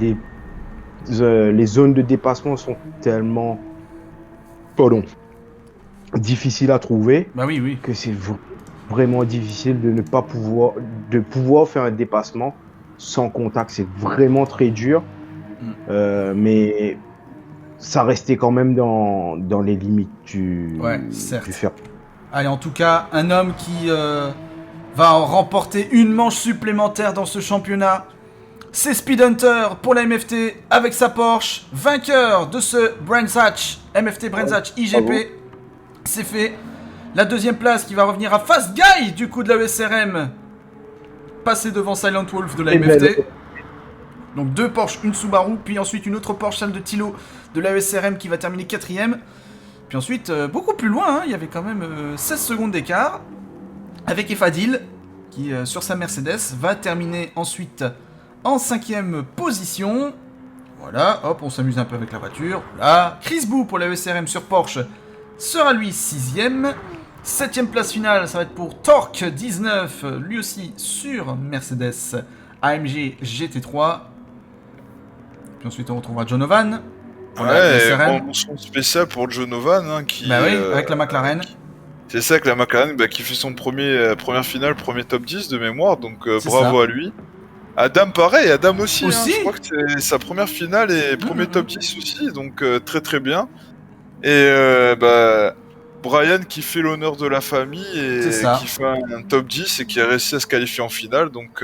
les zones de dépassement sont tellement, difficiles à trouver Bah oui, oui. que c'est vraiment difficile de ne pas pouvoir faire un dépassement sans contact. C'est vraiment très dur, mais ça restait quand même dans les limites du certes. du fer. Allez, en tout cas, un homme qui va en remporter une manche supplémentaire dans ce championnat. C'est Speed Hunter pour la MFT avec sa Porsche, vainqueur de ce Brands Hatch, MFT Brands Hatch IGP. Bravo. C'est fait. La deuxième place qui va revenir à Fast Guy du coup de la ESRM. Passé devant Silent Wolf de la Et MFT. Donc 2 Porsche, une Subaru, puis ensuite une autre Porsche, celle de Thilo de la ESRM qui va terminer 4ème. Puis ensuite, beaucoup plus loin, hein, il y avait quand même 16 secondes d'écart. Avec Efadil, qui sur sa Mercedes va terminer ensuite en 5ème position. Voilà, hop, on s'amuse un peu avec la voiture. Voilà. Chris Bou pour la ESRM sur Porsche sera lui 6ème. 7ème place finale, ça va être pour Torque 19, lui aussi sur Mercedes AMG GT3. Puis ensuite on retrouvera Jonovan. Ouais, mention spéciale pour Jonovan hein, qui. Bah oui, avec la McLaren. C'est ça que la McLaren qui fait son première finale, premier top 10 de mémoire, donc C'est bravo ça. à lui. Adam pareil, Adam aussi, Aussi hein, je crois que c'est sa première finale et premier top 10 aussi, donc très très bien. Et Brian qui fait l'honneur de la famille et C'est ça. qui fait un top 10 et qui a réussi à se qualifier en finale, donc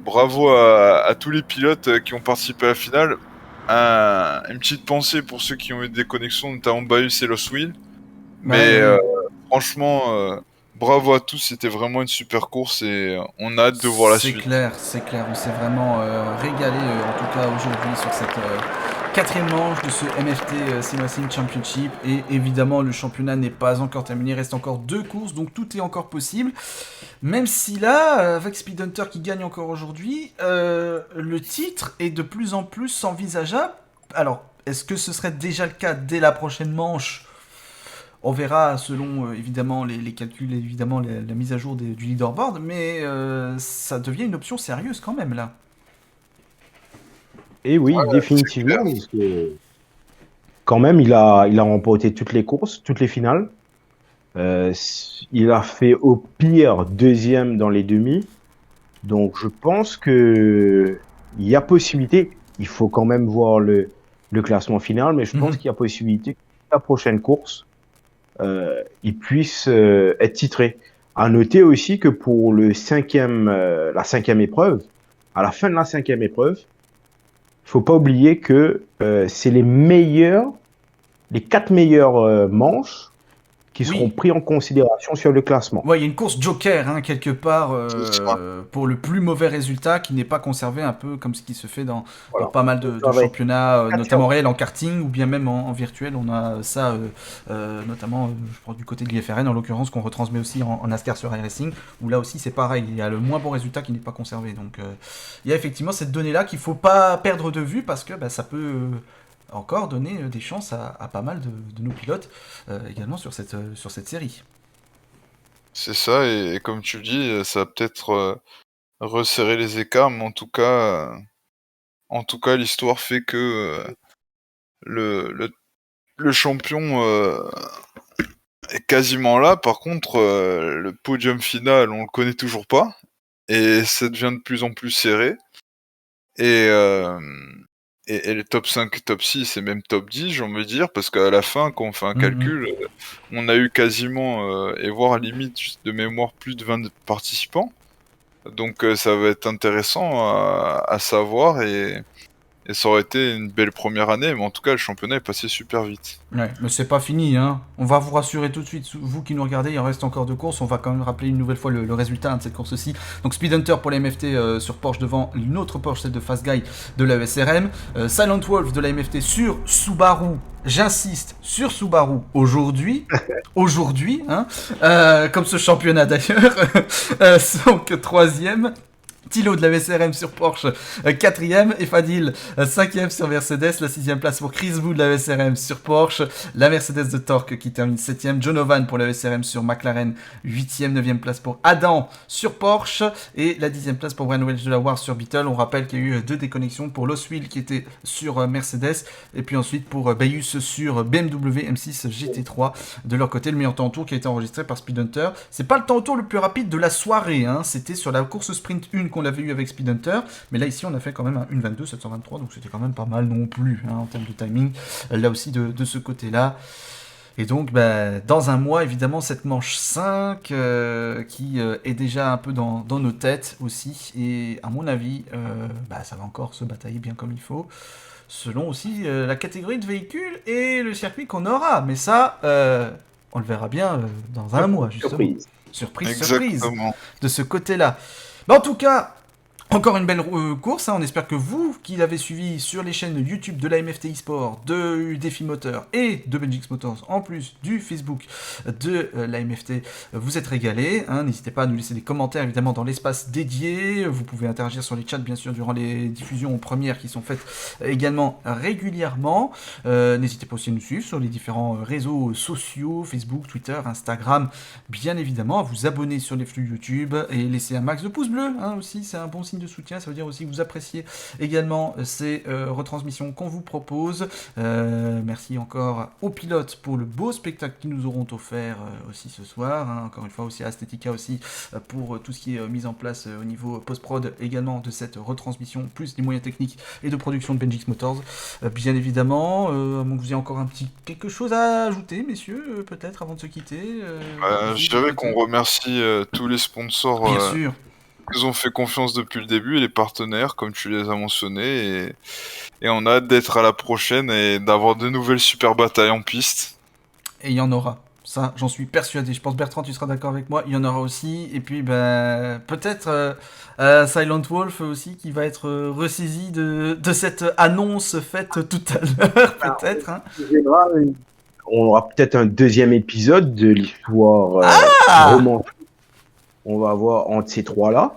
bravo à tous les pilotes qui ont participé à la finale. Une petite pensée pour ceux qui ont eu des connexions, notamment Bayus et Lost Wheel. Mais franchement, bravo à tous, c'était vraiment une super course et on a hâte de voir la suite. C'est clair, on s'est vraiment régalé en tout cas aujourd'hui sur 4e manche de ce MFT Sim Racing Championship, et évidemment le championnat n'est pas encore terminé, il reste encore 2 courses, donc tout est encore possible. Même si là, avec Speed Hunter qui gagne encore aujourd'hui, le titre est de plus en plus envisageable. Alors, est-ce que ce serait déjà le cas dès la prochaine manche ? On verra selon évidemment les calculs, évidemment la mise à jour du leaderboard, mais ça devient une option sérieuse quand même là. Et oui, définitivement, parce que quand même, il a remporté toutes les courses, toutes les finales. Il a fait au pire 2e dans les demi. Donc je pense que il y a possibilité. Il faut quand même voir le classement final, mais je pense qu'il y a possibilité que la prochaine course, il puisse être titré. À noter aussi que pour la 5e épreuve, à la fin de la 5e épreuve, faut pas oublier que c'est les 4 meilleures manches qui seront pris en considération sur le classement. Ouais, il y a une course joker hein, quelque part pour le plus mauvais résultat qui n'est pas conservé, un peu comme ce qui se fait dans pas mal de championnats, notamment réels en karting ou bien même en virtuel. On a ça notamment, je crois, du côté de l'IFRN en l'occurrence, qu'on retransmet aussi en NASCAR sur iRacing, où là aussi c'est pareil, il y a le moins bon résultat qui n'est pas conservé. Donc il y a effectivement cette donnée-là qu'il ne faut pas perdre de vue parce que ça peut... encore donner des chances à pas mal de nos pilotes également sur cette série. C'est ça, et comme tu le dis, ça va peut-être resserrer les écarts, mais en tout cas, l'histoire fait que le champion est quasiment là. Par contre, le podium final, on le connaît toujours pas, et ça devient de plus en plus serré. Et les top 5, top 6 et même top 10, j'ai envie de dire, parce qu'à la fin, quand on fait un calcul, on a eu quasiment, et voire à limite de mémoire, plus de 20 participants. Donc ça va être intéressant à savoir, et ça aurait été une belle première année, mais en tout cas le championnat est passé super vite. Ouais, mais c'est pas fini, hein. On va vous rassurer tout de suite, vous qui nous regardez, il en reste encore 2 courses, on va quand même rappeler une nouvelle fois le résultat de cette course-ci. Donc Speed Hunter pour la MFT sur Porsche devant une autre Porsche, celle de Fast Guy de la SRM. Silent Wolf de la MFT sur Subaru, j'insiste, sur Subaru aujourd'hui, hein, comme ce championnat d'ailleurs, donc 3e. Thilo de la SRM sur Porsche, 4e, et Fadil, 5e sur Mercedes, la 6e place pour Chris Bou de la SRM sur Porsche, la Mercedes de Torque qui termine 7e, Jonovan pour la SRM sur McLaren, 8e, 9e place pour Adam sur Porsche, et la 10e place pour Brian Welch de la War sur Beetle. On rappelle qu'il y a eu 2 déconnexions pour Loswil qui était sur Mercedes, et puis ensuite pour Bayus sur BMW M6 GT3 de leur côté. Le meilleur temps au tour qui a été enregistré par Speed Hunter. C'est pas le temps au tour le plus rapide de la soirée, hein. C'était sur la course sprint 1 qu'on l'avait eu avec Speed Hunter, mais là ici on a fait quand même un 1.22 723, donc c'était quand même pas mal non plus hein, en termes de timing, là aussi de ce côté-là. Et donc dans un mois évidemment cette manche 5 qui est déjà un peu dans nos têtes aussi, et à mon avis ça va encore se batailler bien comme il faut, selon aussi la catégorie de véhicules et le circuit qu'on aura, mais ça on le verra bien dans un mois justement. Surprise de ce côté-là. En tout cas, encore une belle course, hein. On espère que vous, qui l'avez suivi sur les chaînes YouTube de la MFT eSport, de Défi Moteur et de BenJX Motors, en plus du Facebook de la MFT, vous êtes régalés, hein. N'hésitez pas à nous laisser des commentaires évidemment dans l'espace dédié, vous pouvez interagir sur les chats bien sûr durant les diffusions premières qui sont faites également régulièrement. N'hésitez pas aussi à nous suivre sur les différents réseaux sociaux, Facebook, Twitter, Instagram, bien évidemment, à vous abonner sur les flux YouTube et laisser un max de pouces bleus, hein, aussi, c'est un bon signe de soutien, ça veut dire aussi que vous appréciez également ces retransmissions qu'on vous propose. Merci encore aux pilotes pour le beau spectacle qu'ils nous auront offert aussi ce soir, hein. Encore une fois aussi à Aesthetica aussi pour tout ce qui est mis en place au niveau post-prod également de cette retransmission, plus les moyens techniques et de production de BenJX Motors, bien évidemment. À moins que vous ayez encore quelque chose à ajouter, messieurs, peut-être avant de se quitter. Je dirais qu'on remercie tous les sponsors bien sûr. Qui nous ont fait confiance depuis le début, et les partenaires, comme tu les as mentionnés, et on a hâte d'être à la prochaine et d'avoir de nouvelles super batailles en piste. Et il y en aura. ça, j'en suis persuadé. Je pense, Bertrand, tu seras d'accord avec moi, il y en aura aussi. Et puis, peut-être Silent Wolf aussi, qui va être ressaisi de cette annonce faite tout à l'heure, peut-être. Hein. On aura peut-être un deuxième épisode de l'histoire romantique. On va voir entre ces trois-là.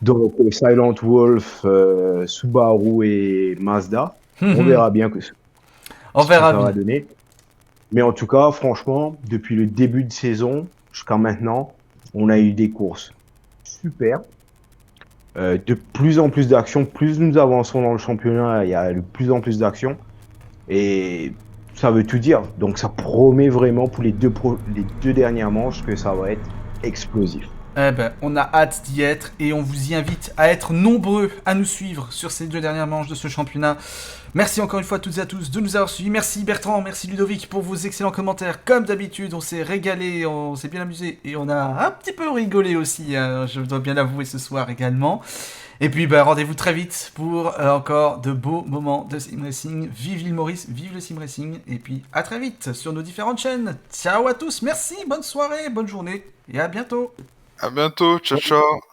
Donc, Silent Wolf, Subaru et Mazda. On verra bien que On verra ça va bien. donner. Mais en tout cas, franchement, depuis le début de saison jusqu'à maintenant, on a eu des courses super. De plus en plus d'actions. Plus nous avançons dans le championnat, il y a de plus en plus d'actions. Et ça veut tout dire. Donc ça promet vraiment pour les deux dernières manches que ça va être explosif. Eh ben, on a hâte d'y être et on vous y invite à être nombreux à nous suivre sur ces 2 dernières manches de ce championnat. Merci encore une fois à toutes et à tous de nous avoir suivis. Merci Bertrand, merci Ludovic pour vos excellents commentaires. Comme d'habitude, on s'est régalé, on s'est bien amusé et on a un petit peu rigolé aussi, hein, je dois bien l'avouer ce soir également. Et puis rendez-vous très vite pour encore de beaux moments de sim racing. Vive l'île Maurice, vive le sim racing. Et puis à très vite sur nos différentes chaînes. Ciao à tous, merci, bonne soirée, bonne journée et à bientôt. À bientôt, ciao ciao.